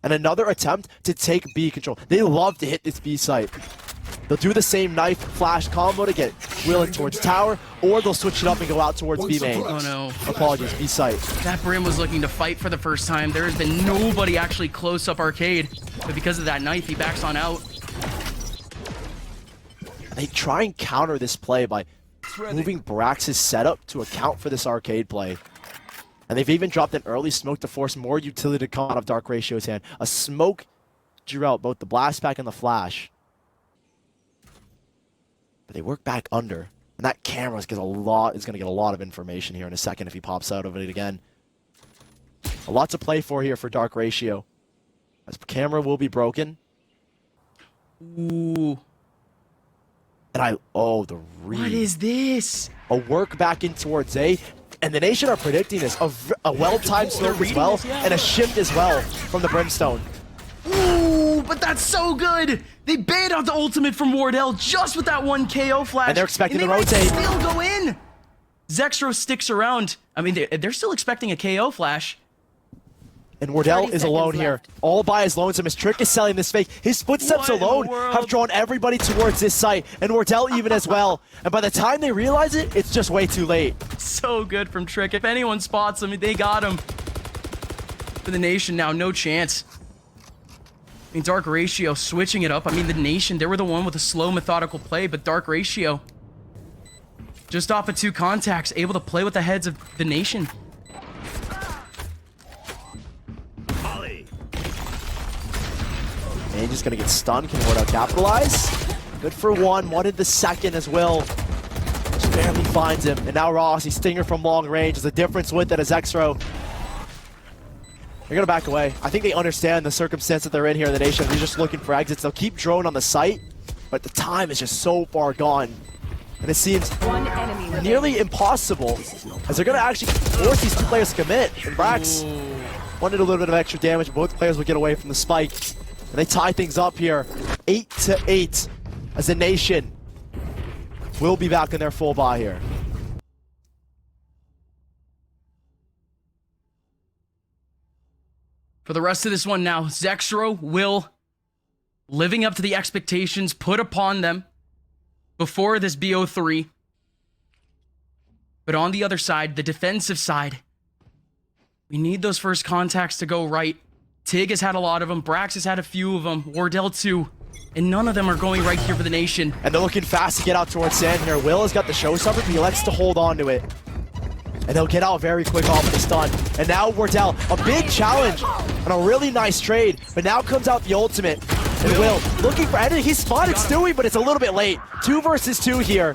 And another attempt to take B control. They love to hit this B site. They'll do the same knife flash combo to get Will in towards tower, or they'll switch it up and go out towards B main.
Oh no.
Apologies, B site.
That Brim was looking to fight for the first time. There has been nobody actually close up Arcade, but because of that knife, he backs on out.
They try and counter this play by moving Brax's setup to account for this Arcade play. And they've even dropped an early smoke to force more utility to come out of Dark Ratio's hand. A smoke drew out both the blast pack and the flash. But they work back under. And that camera is going to get a lot of information here in a second if he pops out of it again. A lot to play for here for Dark Ratio. As camera will be broken.
Ooh.
And the read.
What is this?
A work back in towards A. And the Nation are predicting this. A well-timed smoke as well. And a shift as well from the Brimstone.
Ooh, but that's so good. They bait out the ultimate from Wardell just with that 1 KO flash.
And they're expecting
to
rotate.
Still go in. Zexro sticks around. I mean, they're still expecting a KO flash.
And Wardell is alone here. All by his lonesome. His Trick is selling this fake. His footsteps alone have drawn everybody towards this site. And Wardell even as well. And by the time they realize it, it's just way too late.
So good from Trick. If anyone spots him, they got him. For the Nation now, no chance. I mean, Dark Ratio switching it up. I mean, the Nation, they were the one with a slow, methodical play, but Dark Ratio, just off of 2 contacts, able to play with the heads of the Nation.
And he's going to get stunned. Can Wardell capitalize? Good for 1. Wanted the second as well. Just barely finds him. And now Rossi, Stinger from long range. There's a difference with that as Xro. They're going to back away. I think they understand the circumstance that they're in here in the Nation. They're just looking for exits. They'll keep drone on the site, but the time is just so far gone. And it seems nearly impossible, as they're going to actually force these 2 players to commit. And Brax wanted a little bit of extra damage. Both players would get away from the spike. And they tie things up here, 8-8, as the Nation will be back in their full buy here.
For the rest of this one now, Zexro will, living up to the expectations put upon them before this BO3. But on the other side, the defensive side, we need those first contacts to go right. Tig has had a lot of them. Brax has had a few of them. Wardell too. And none of them are going right here for the nation.
And they're looking fast to get out towards Sand here. Will has got the showstopper, but he elects to hold on to it. And they'll get out very quick off the stun. And now Wardell, a big challenge and a really nice trade. But now comes out the ultimate. And Will looking for anything. He spotted Stewie, but it's a little bit late. 2 versus 2 here.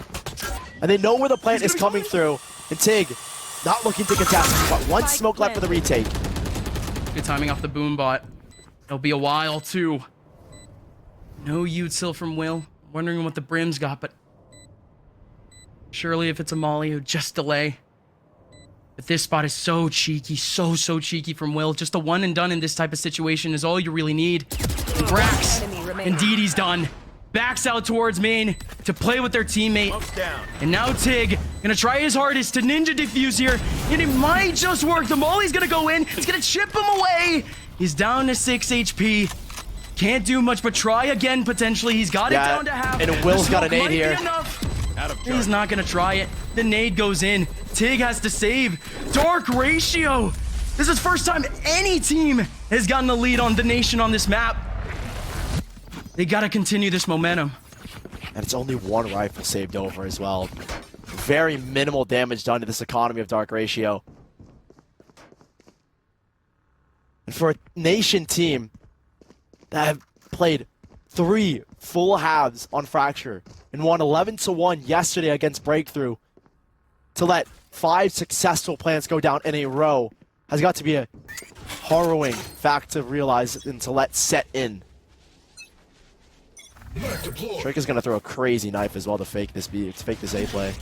And they know where the plant is coming through. And Tig not looking to contest, but one smoke left for the retake.
Good timing off the boom bot. It'll be a while too. No util from Will. Wondering what the Brim's got, but surely if it's a molly, it would just delay. But this spot is so cheeky, so cheeky from Will. Just a one and done in this type of situation is all you really need. And Brax, indeed he's done. Backs out towards main to play with their teammate. And now Tig gonna try his hardest to ninja defuse here. And it might just work. The molly's gonna go in. It's gonna chip him away. He's down to 6 HP. Can't do much but try again potentially. He's got it down to half.
And Will's got a nade here.
He's not gonna try it. The nade goes in. Tig has to save. Dark Ratio. This is first time any team has gotten the lead on the nation on this map. They gotta continue this momentum.
And it's only 1 rifle saved over as well. Very minimal damage done to this economy of Dark Ratio. And for a nation team that have played 3 full halves on Fracture and won 11-1 yesterday against Breakthrough, to let 5 successful plants go down in a row has got to be a harrowing fact to realize and to let set in. Trick is gonna throw a crazy knife as well to fake this A play.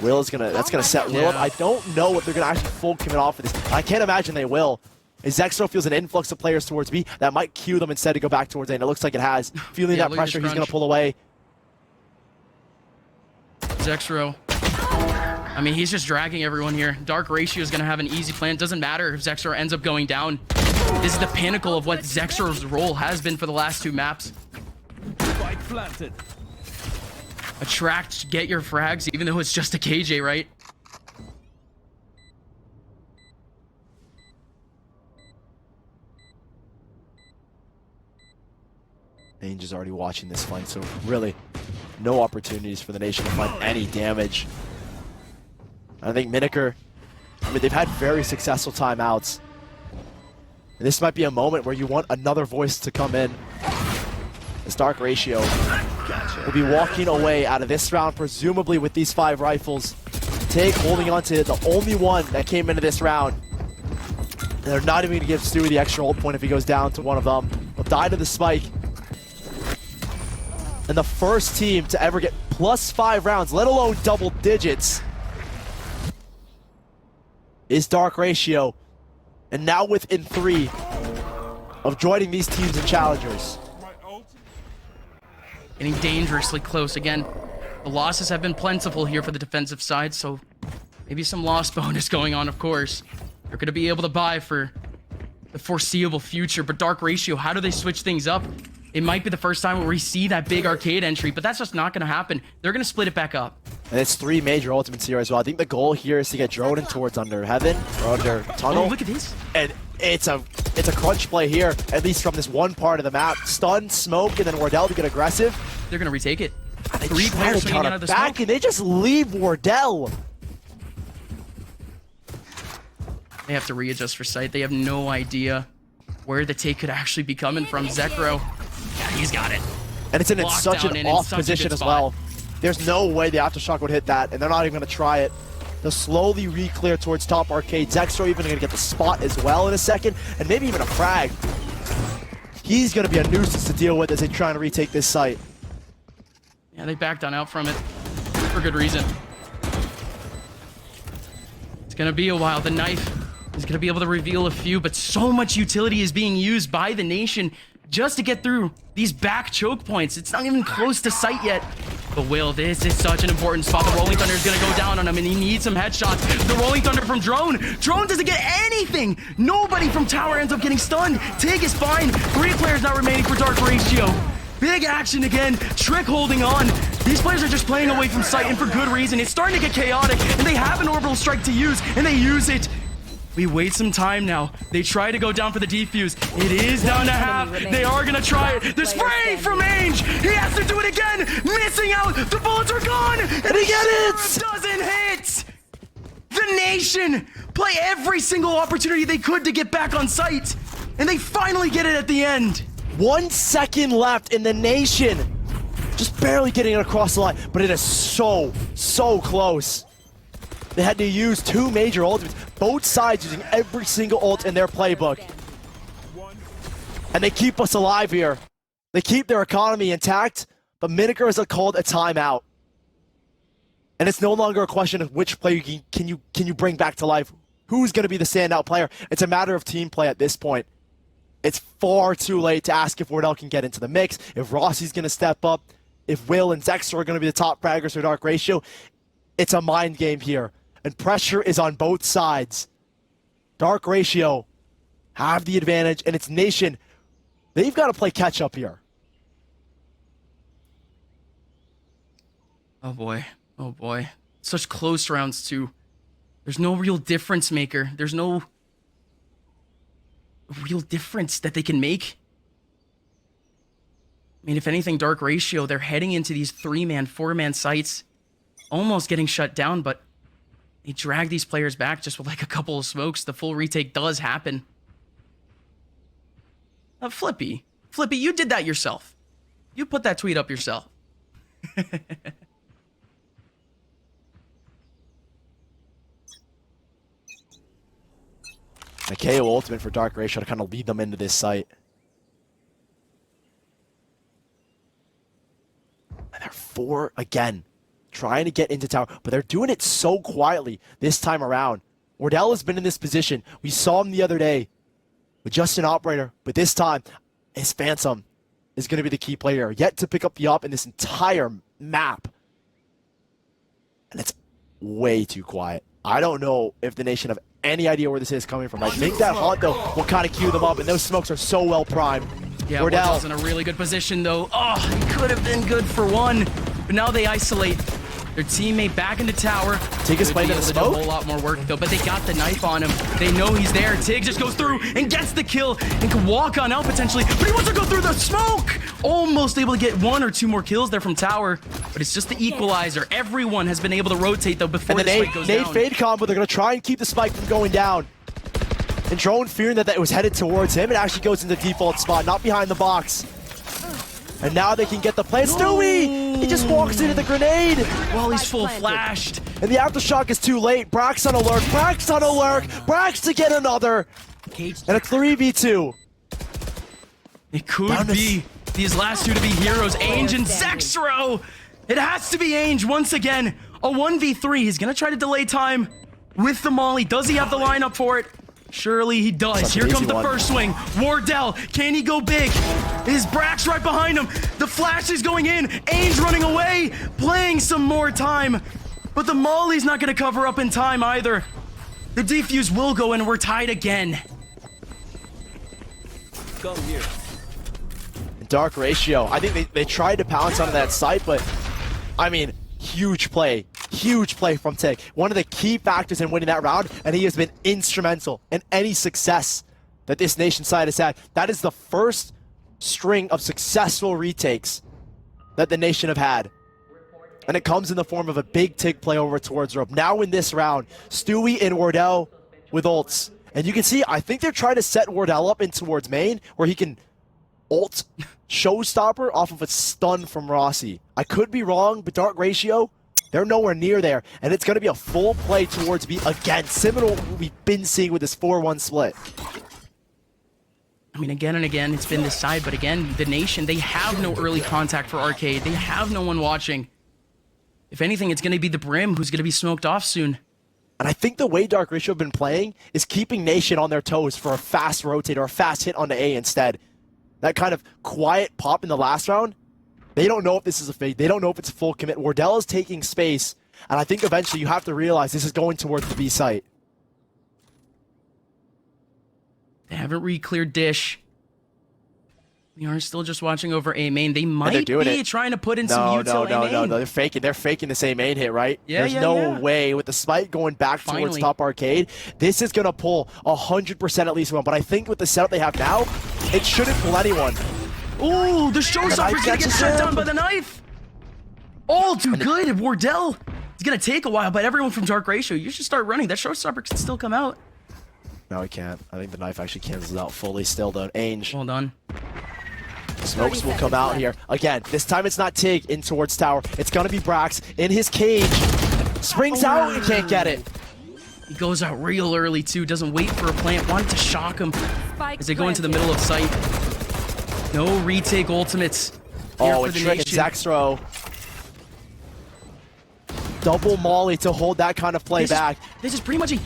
Will is that's gonna set Will up. I don't know what they're gonna actually full commit off of this. I can't imagine they will. As Zexro feels an influx of players towards B, that might cue them instead to go back towards A, and it looks like it has. Feeling that pressure, he's gonna pull away.
Zexro. I mean, he's just dragging everyone here. Dark Ratio is gonna have an easy plan. It doesn't matter if Zexro ends up going down. This is the pinnacle of what Zexro's role has been for the last 2 maps. Attract, get your frags, even though it's just a KJ, right?
Ange is already watching this fight, so really no opportunities for the nation to find any damage. I think Miniker, I mean, they've had very successful timeouts. And this might be a moment where you want another voice to come in. This Dark Ratio will be walking away out of this round, presumably with these 5 rifles. Tig holding on to the only one that came into this round. And they're not even going to give Stewie the extra ult point if he goes down to one of them. He'll die to the spike. And the first team to ever get +5 rounds, let alone double digits, is Dark Ratio. And now within 3 of joining these teams in Challengers.
Getting dangerously close again. The losses have been plentiful here for the defensive side, so maybe some loss bonus going on, of course. They're going to be able to buy for the foreseeable future, but Dark Ratio, how do they switch things up? It might be the first time where we see that big arcade entry, but that's just not going to happen. They're going to split it back up.
And it's 3 major ultimates here as well. I think the goal here is to get drone in towards under heaven or under tunnel.
Oh, look at this.
And it's a crunch play here, at least from this one part of the map. Stun, smoke, and then Wardell to get aggressive.
They're going to retake it.
They
3
try
players
to
swinging out
counter
of the
back,
smoke.
and they just leave Wardell.
They have to readjust for sight. They have no idea where the take could actually be coming from. Zekro, yeah, he's got it.
And it's in such an off position as well. There's no way the Aftershock would hit that, and they're not even going to try it. They'll slowly re-clear towards top arcade. Zexro even going to get the spot as well in a second, and maybe even a frag. He's going to be a nuisance to deal with as they try to retake this site.
Yeah, they backed on out from it for good reason. It's going to be a while. The knife is going to be able to reveal a few, but so much utility is being used by the nation just to get through these back choke points. It's not even close to sight yet. But Will, this is such an important spot. The Rolling Thunder is going to go down on him, and he needs some headshots. The Rolling Thunder from Drone. Drone doesn't get anything. Nobody from Tower ends up getting stunned. Tig is fine. 3 players now remaining for Dark Ratio. Big action again. Trick holding on. These players are just playing away from sight, and for good reason. It's starting to get chaotic, and they have an orbital strike to use, and they use it. We wait some time now. They try to go down for the defuse. It is down to half. They are gonna try it. The spray from Ainge. He has to do it again. Missing out. The bullets are gone. And
he get it?
Doesn't hit. The Nation play every single opportunity they could to get back on site. And they finally get it at the end.
1 second left in the Nation. Just barely getting it across the line, but it is so close. They had to use 2 major ultimates, both sides using every single ult in their playbook. And they keep us alive here. They keep their economy intact, but Miniker has called a timeout. And it's no longer a question of which player can you bring back to life. Who's going to be the standout player? It's a matter of team play at this point. It's far too late to ask if Wardell can get into the mix, if Rossi's going to step up, if Will and Zexor are going to be the top fraggers for Dark Ratio. It's a mind game here, and pressure is on both sides. Dark Ratio have the advantage, and it's Nation. They've got to play catch up here.
Oh boy. Oh boy. Such close rounds too. There's no real difference maker. There's no real difference that they can make. I mean, if anything, Dark Ratio, they're heading into these 3-man, 4-man sites, almost getting shut down, but they drag these players back just with like a couple of smokes. The full retake does happen. Flippy, you did that yourself. You put that tweet up yourself.
A KO ultimate for Dark Ratio to kind of lead them into this site. And they're 4 again, trying to get into tower, but they're doing it so quietly this time around. Wardell has been in this position. We saw him the other day with just an operator, but this time, his Phantom is going to be the key player, yet to pick up the op in this entire map. And it's way too quiet. I don't know if the Nation have any idea where this is coming from. I think that haunt, though, will kind of cue them up, and those smokes are so well primed.
Yeah,
Wardell.
Wardell's in a really good position, though. Oh, he could have been good for one, but now they isolate their teammate back into tower.
Tig is playing
Could
in
be
the
able to do
smoke.
a whole lot more work, though, but they got the knife on him. They know he's there. Tig just goes through and gets the kill and can walk on out potentially, but he wants to go through the smoke! Almost able to get 1 or 2 more kills there from tower, but it's just the equalizer. Everyone has been able to rotate, though, before
And
the
the
spike goes
Nate
down.
fade combo, they're going to try and keep the spike from going down. And Drone, fearing that it was headed towards him, it actually goes into default spot, not behind the box. And now they can get the play. Stewie! He just walks into the grenade!
Well, he's full flashed.
And the aftershock is too late. Brax on alert. Brax on alert. Brax to get another. And a 3v2.
It could be these last 2 to be heroes, Ainge and Zexro. It has to be Ainge once again. A 1v3. He's going to try to delay time with the molly. Does he have the lineup for it? Surely he does.
Such an
Here comes
easy
the
one.
first swing. Wardell, can he go big? Is Brax right behind him? The flash is going in. Ainge running away, playing some more time. But the molly's not going to cover up in time either. The defuse will go and we're tied again.
Come here.
Dark Ratio. I think they tried to pounce onto that site, but I mean, huge play from Tig. One of the key factors in winning that round, and he has been instrumental in any success that this Nation side has had. That is the first string of successful retakes that the Nation have had. And it comes in the form of a big Tig play over towards rope. Now in this round, Stewie and Wardell with ults. And you can see, I think they're trying to set Wardell up in towards main, where he can ult showstopper off of a stun from Rossi. I could be wrong, but Dark Ratio, they're nowhere near there, and it's going to be a full play towards B again, similar to what we've been seeing with this 4-1 split.
I mean, again and again, it's been this side, but again, the Nation, they have no early contact for Arcade. They have no one watching. If anything, it's going to be the Brim who's going to be smoked off soon.
And I think the way Dark Ratio have been playing is keeping Nation on their toes for a fast rotate or a fast hit onto A instead. That kind of quiet pop in the last round, they don't know if this is a fade. They don't know if it's a full commit. Wardell is taking space, and I think eventually you have to realize this is going towards the B site.
They haven't re-cleared Dish. We are still just watching over A main. They might
doing
be
it.
trying to put in some util A main.
No. They're faking. They're faking the same main hit, right?
Yeah,
There's no way with the spike going back towards
Finally.
top arcade. This is gonna pull 100% at least one. But I think with the setup they have now, it shouldn't pull anyone.
Ooh, the showstopper's gonna get
catches
shut
him.
down by the knife. All too good. Wardell. It's gonna take a while, but everyone from Dark Ratio, you should start running. That showstopper can still come out.
No, he can't. I think the knife actually cancels out fully still though. Ainge.
Well done.
Smokes will come out here. Again, this time it's not Tig in towards tower. It's gonna be Brax in his cage. Springs out and can't get it.
He goes out real early too, doesn't wait for a plant, wanted to shock him
Spike
as they go into the
planted.
middle of sight. No retake ultimates. Here
Oh,
for
a
the
trick and
nation.
Zexro. Double Molly to hold that kind of play back.
This is pretty much a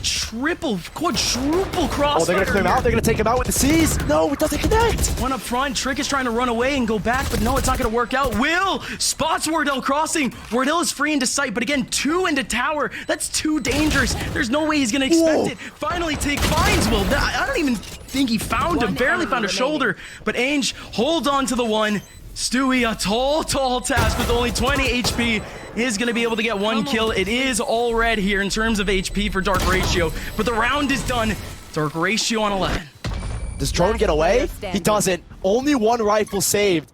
quadruple crossfire.
Oh, they're gonna clear him out. They're gonna take him out with the C's. No, it doesn't connect.
One up front. Trick is trying to run away and go back, but no, it's not going to work out. Will spots Wardell crossing. Wardell is free into sight, but again, 2 into tower. That's too dangerous. There's no way he's going to expect
Whoa.
it. Finally, Tig finds Will. I don't even think he found him.
One
Barely
enemy
found a
remaining.
shoulder, but Ainge holds on to the one. Stewie, a tall task with only 20 HP, is going to be able to get one kill. It is all red here in terms of HP for Dark Ratio, but the round is done. Dark Ratio on 11.
Does Drone get away?
player
He
standing.
doesn't. Only one rifle saved.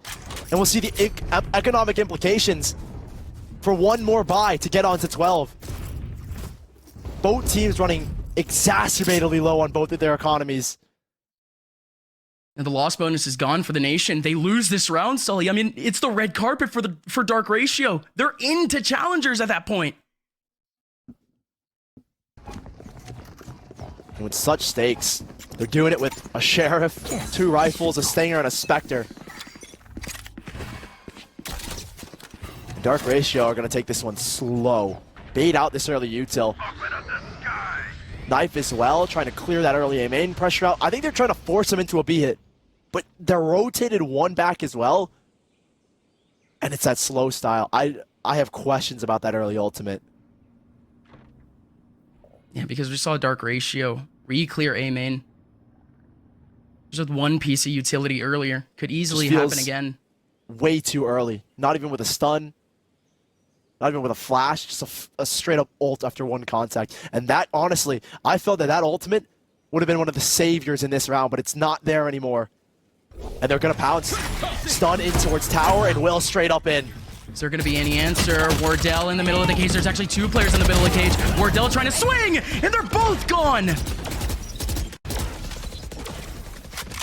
And we'll see the economic implications for one more buy to get onto 12. Both teams running exacerbatedly low on both of their economies.
And the loss bonus is gone for the nation. They lose this round, Sully. I mean, it's the red carpet for Dark Ratio. They're into challengers at that point.
And with such stakes, they're doing it with a Sheriff, 2 rifles, a Stinger, and a Spectre. And Dark Ratio are going to take this one slow. Bait out this early util. Knife as well, trying to clear that early A main pressure out. I think they're trying to force him into a B hit. But they're rotated one back as well. And it's that slow style. I have questions about that early ultimate.
Yeah, because we saw Dark Ratio re-clear A main. Just with one piece of utility earlier. Could easily
Just feels-
happen again.
Way too early. Not even with a stun. Not even with a flash. Just a straight up ult after one contact. And that, honestly, I felt that ultimate would have been one of the saviors in this round, but it's not there anymore. And they're going to pounce. Stun in towards tower and Will straight up in.
Is there going to be any answer? Wardell in the middle of the cage. There's actually 2 players in the middle of the cage. Wardell trying to swing, and they're both gone.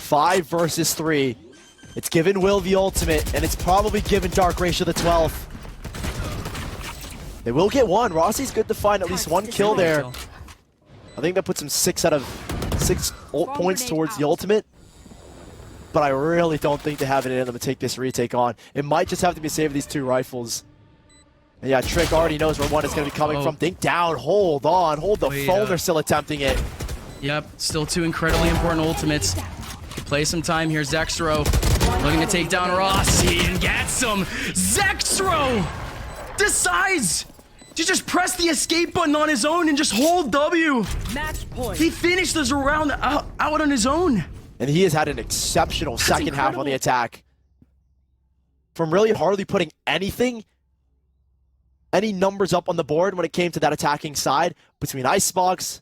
5 versus 3. It's given Will the ultimate, and it's probably given Dark Ratio the 12th. They will get one. Rossi's good to find at least one kill there. I think that puts him 6 out of 6 ult points towards the ultimate. But I really don't think they have it in them to take this retake on. It might just have to be saved with these 2 rifles. And yeah, Trick already knows where one is going to be coming from. Think down, hold on, hold the
Wait
phone.
up.
They're still attempting it.
Yep, still 2 incredibly important ultimates. Could play some time here. Zexro looking to take down Rossi and gets him. Zexro decides to just press the escape button on his own and just hold W.
Match point.
He finished this round out on his own.
And he has had an exceptional second half on the
incredible.
attack. From really hardly putting any numbers up on the board when it came to that attacking side, between Icebox,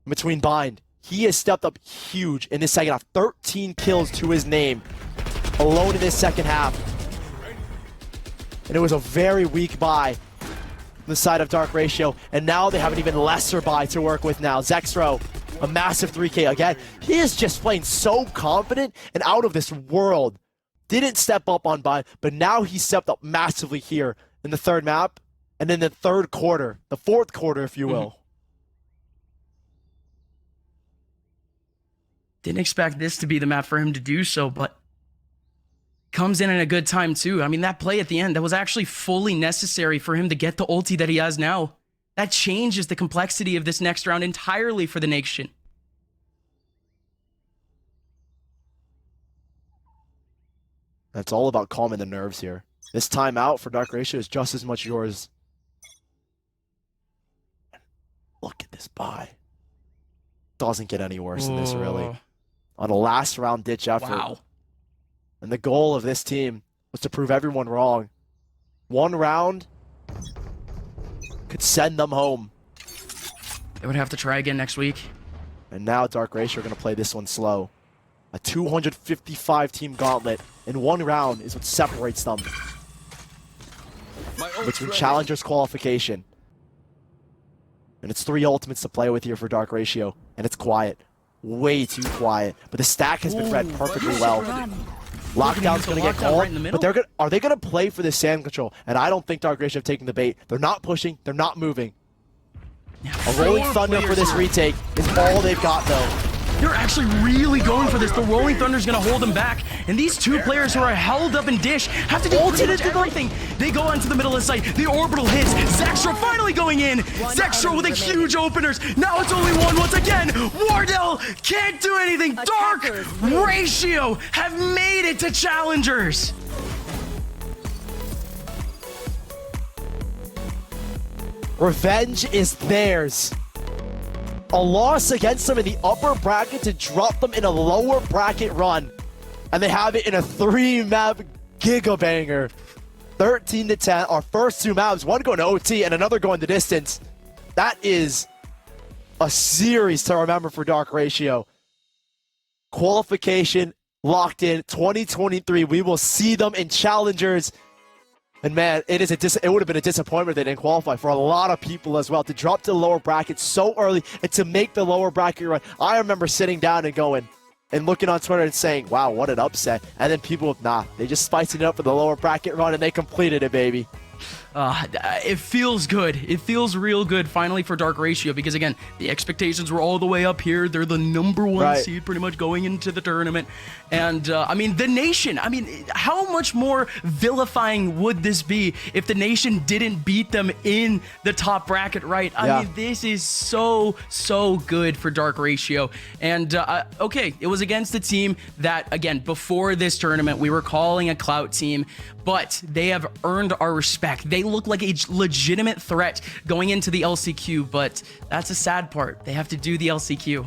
and between Bind. He has stepped up huge in this second half. 13 kills to his name, alone in this second half. And it was a very weak buy on the side of Dark Ratio, and now they have an even lesser buy to work with now. Zexro, a massive 3K again. He is just playing so confident and out of this world. Didn't step up on Bind, but now he stepped up massively here in the 3rd map, and in the 3rd quarter, the 4th quarter, if you will.
Didn't expect this to be the map for him to do so, but comes in at a good time too. I mean, that play at the end, that was actually fully necessary for him to get the ulti that he has now. That changes the complexity of this next round entirely for the nation.
That's all about calming the nerves here. This timeout for Dark Ratio is just as much yours. Look at this buy. Doesn't get any worse than this, really.
Oh,
On a last round ditch effort.
wow.
And the goal of this team was to prove everyone wrong. One round could send them home.
They would have to try again next week.
And now Dark Ratio are going to play this one slow. A 255-team gauntlet in one round is what separates them between Challengers qualification. And it's 3 ultimates to play with here for Dark Ratio. And it's quiet. Way too quiet. But the stack has been read perfectly well. Lockdown's going to get called,
right
but are they going to play for the sand control? And I don't think Dark Ratio have taken the bait. They're not pushing. They're not moving. A Rolling Thunder for this retake is all they've got, though.
They're actually really going for this. The Rolling Thunder's going to hold them back. And these two players who are held up in Dish have to do pretty much everything. They go onto the middle of the site. The orbital hits. Zextra finally going in. Zextra with a huge openers. Now it's only one once again. Wardell can't do anything. Dark Ratio have made it to Challengers.
Revenge is theirs. A loss against them in the upper bracket to drop them in a lower bracket run. And they have it in a 3-map gigabanger. 13-10, our first 2 maps, one going to OT and another going the distance. That is a series to remember for Dark Ratio. Qualification locked in 2023. We will see them in Challengers. And man, it would have been a disappointment they didn't qualify for a lot of people as well. To drop to the lower bracket so early and to make the lower bracket run. I remember sitting down and going and looking on Twitter and saying, wow, what an upset. And then people, nah, they just spiced it up for the lower bracket run and they completed it, baby.
It feels good. It feels real good finally for Dark Ratio because, again, the expectations were all the way up here. They're the #1 seed pretty much going into the tournament. And, I mean, the Nation, I mean, how much more vilifying would this be if the Nation didn't beat them in the top bracket, right? I mean, this is so good for Dark Ratio. And, okay, it was against a team that, again, before this tournament, we were calling a clout team, but they have earned our respect. They look like a legitimate threat going into the LCQ, but that's a sad part. They have to do the LCQ.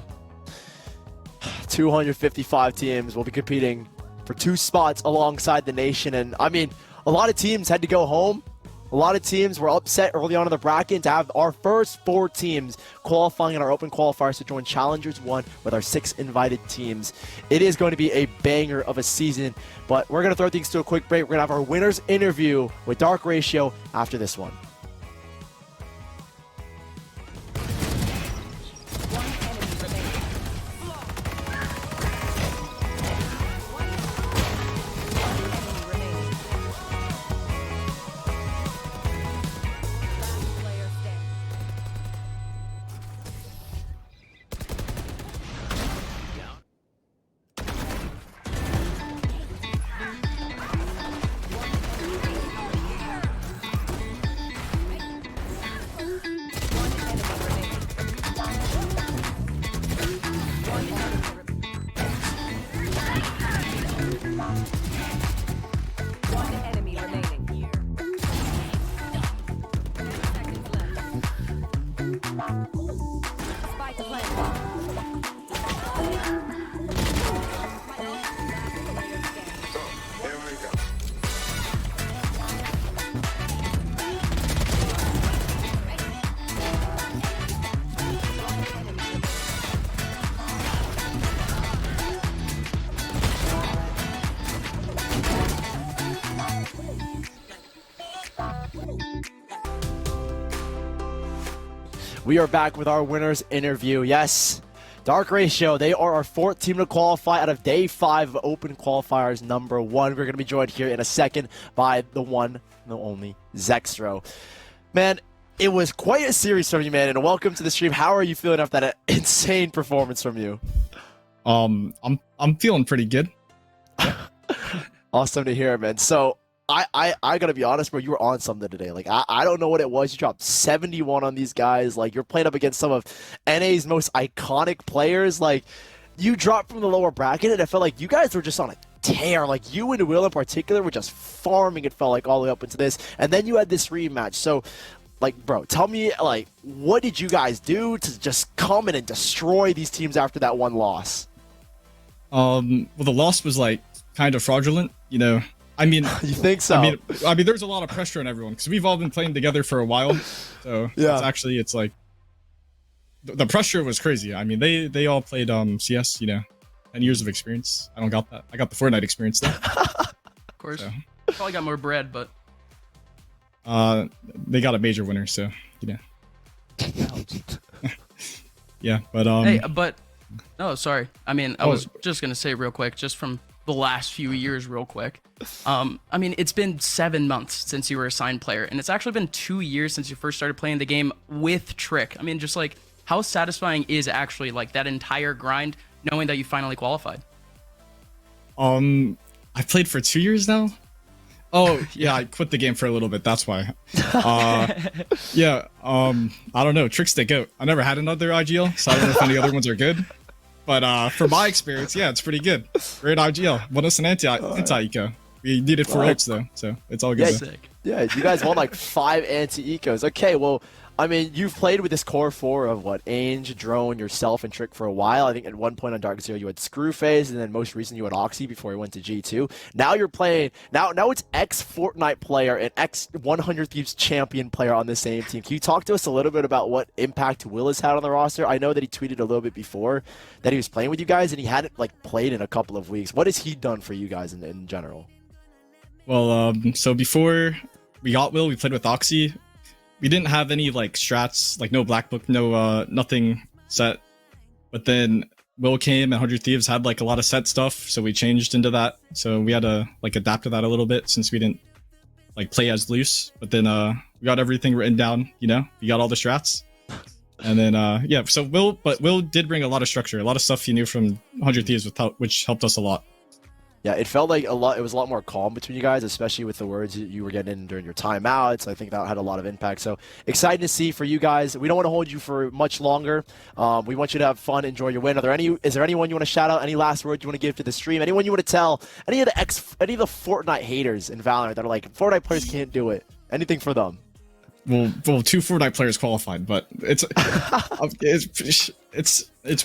255 teams will be competing for 2 spots alongside the Nation. And I mean, a lot of teams had to go home. A lot of teams were upset early on in the bracket to have our first 4 teams qualifying in our Open Qualifiers to join Challengers 1 with our 6 invited teams. It is going to be a banger of a season, but we're going to throw things to a quick break. We're going to have our winners interview with Dark Ratio after this one. We are back with our winners interview. Yes, Dark Ratio, they are our 4th team to qualify out of day 5 of Open Qualifiers #1. We're going to be joined here in a second by the one, the only, Zextra. Man, it was quite a series from you, man, and welcome to the stream. How are you feeling after that insane performance from you?
I'm feeling pretty good.
Awesome to hear, man. So I gotta be honest, bro, you were on something today. Like, I don't know what it was. You dropped 71 on these guys. Like, you're playing up against some of NA's most iconic players. Like, you dropped from the lower bracket, and I felt like you guys were just on a tear. Like, you and Will in particular were just farming, it felt like, all the way up into this. And then you had this rematch. So, like, bro, tell me, like, what did you guys do to just come in and destroy these teams after that one loss?
Well, the loss was, like, kind of fraudulent. You know, I mean,
You think so?
I mean, there's a lot of pressure on everyone because we've all been playing together for a while. So
Yeah.
it's like the pressure was crazy. I mean, they all played CS. You know, 10 years of experience. I don't got that. I got the Fortnite experience though.
Of course.
So.
Probably got more bread, but
They got a major winner, so you know. Yeah, but
hey, but no, sorry. I mean, I
Oh.
was just gonna say real quick, just from the last few years, real quick. I mean, it's been 7 months since you were a signed player, and it's actually been 2 years since you first started playing the game with Trick. I mean, just like how satisfying is actually like that entire grind, knowing that you finally qualified.
I played for 2 years now. Oh yeah, I quit the game for a little bit. That's why. Yeah. I don't know. Trick's the GOAT. I never had another IGL, so I don't know if any other ones are good. But for my experience, yeah, it's pretty good. Great IGL. Won us an anti-eco. We needed 4 ults though, so it's all good.
Yeah,
though.
Sick.
Yeah, you guys won like 5 anti-ecos. Okay, well, I mean, you've played with this core 4 of what? Ainge, Drone, yourself, and Trick for a while. I think at one point on Dark Zero you had Screwface, and then most recently you had Oxy before he went to G2. Now you're playing, now it's ex-Fortnite player and ex-100 Thieves champion player on the same team. Can you talk to us a little bit about what impact Will has had on the roster? I know that he tweeted a little bit before that he was playing with you guys, and he hadn't like played in a couple of weeks. What has he done for you guys in general?
Well, so before we got Will, we played with Oxy. We didn't have any like strats, like no black book, no nothing set. But then Will came and 100 Thieves had like a lot of set stuff, so we changed into that. So we had to like adapt to that a little bit since we didn't like play as loose. But then we got everything written down, you know, we got all the strats. And then yeah, so Will did bring a lot of structure, a lot of stuff he knew from 100 Thieves, which helped us a lot.
Yeah, it felt like it was a lot more calm between you guys, especially with the words you were getting in during your timeouts. I think that had a lot of impact. So excited to see for you guys. We don't want to hold you for much longer. We want you to have fun, enjoy your win. Is there anyone you want to shout out? Any last words you want to give to the stream? Anyone you want to tell? Any of the Fortnite haters in Valorant that are like, Fortnite players can't do it. Anything for them?
Well, 2 Fortnite players qualified, but it's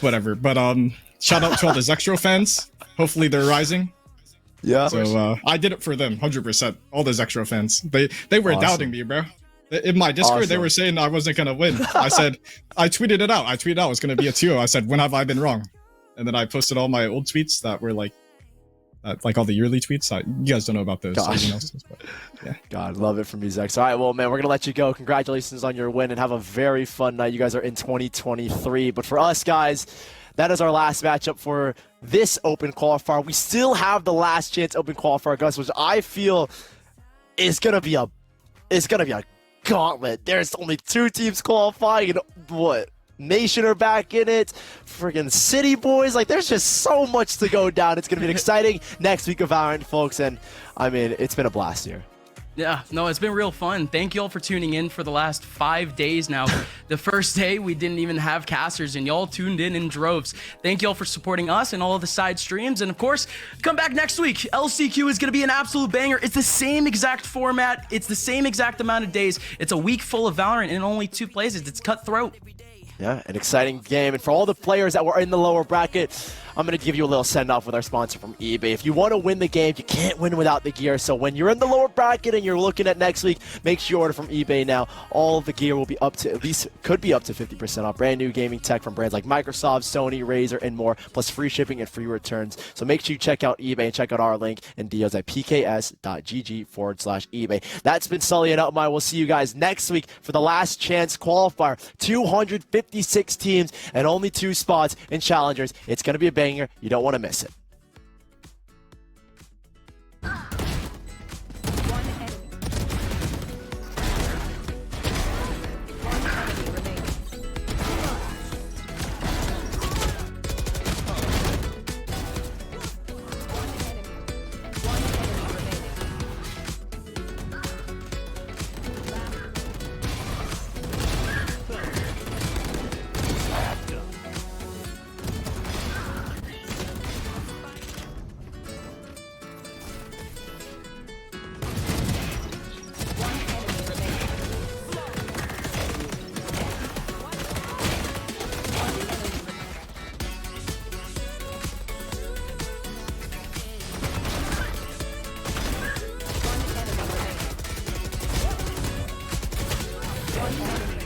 whatever. But shout out to all the Zextro fans. Hopefully they're rising.
Yeah.
So I did it for them, 100%. All the Zextro fans. They were doubting me, bro. In my Discord, they were saying I wasn't gonna win. I said, I tweeted it out. It was gonna be a 2-0. I said, when have I been wrong? And then I posted all my old tweets that were like all the yearly tweets. You guys don't know about those. So everyone else does, but, yeah.
God, love it from you, Zex. All right, well, man, we're going to let you go. Congratulations on your win and have a very fun night. You guys are in 2023. But for us, guys, that is our last matchup for this Open Qualifier. We still have the last chance Open Qualifier, Gus, which I feel is going to be a gauntlet. There's only 2 teams qualifying, and what? Nation are back in it. Friggin' City Boys. Like, there's just so much to go down. It's going to be an exciting next week of Valorant, folks. And, I mean, it's been a blast here.
Yeah, no, it's been real fun. Thank you all for tuning in for the last 5 days now. The first day, we didn't even have casters, and y'all tuned in droves. Thank you all for supporting us and all of the side streams. And, of course, come back next week. LCQ is going to be an absolute banger. It's the same exact format. It's the same exact amount of days. It's a week full of Valorant in only 2 places. It's cutthroat.
Yeah, an exciting game. And for all the players that were in the lower bracket, I'm going to give you a little send-off with our sponsor from eBay. If you want to win the game, you can't win without the gear. So when you're in the lower bracket and you're looking at next week, make sure you order from eBay now. All of the gear will be could be up to 50% off. Brand new gaming tech from brands like Microsoft, Sony, Razer, and more, plus free shipping and free returns. So make sure you check out eBay and check out our link and deals at pks.gg/eBay. That's been Sully and Outmine. We'll see you guys next week for the last chance qualifier. 256 teams and only 2 spots in Challengers. It's going to be a banger. You don't want to miss it.
One enemy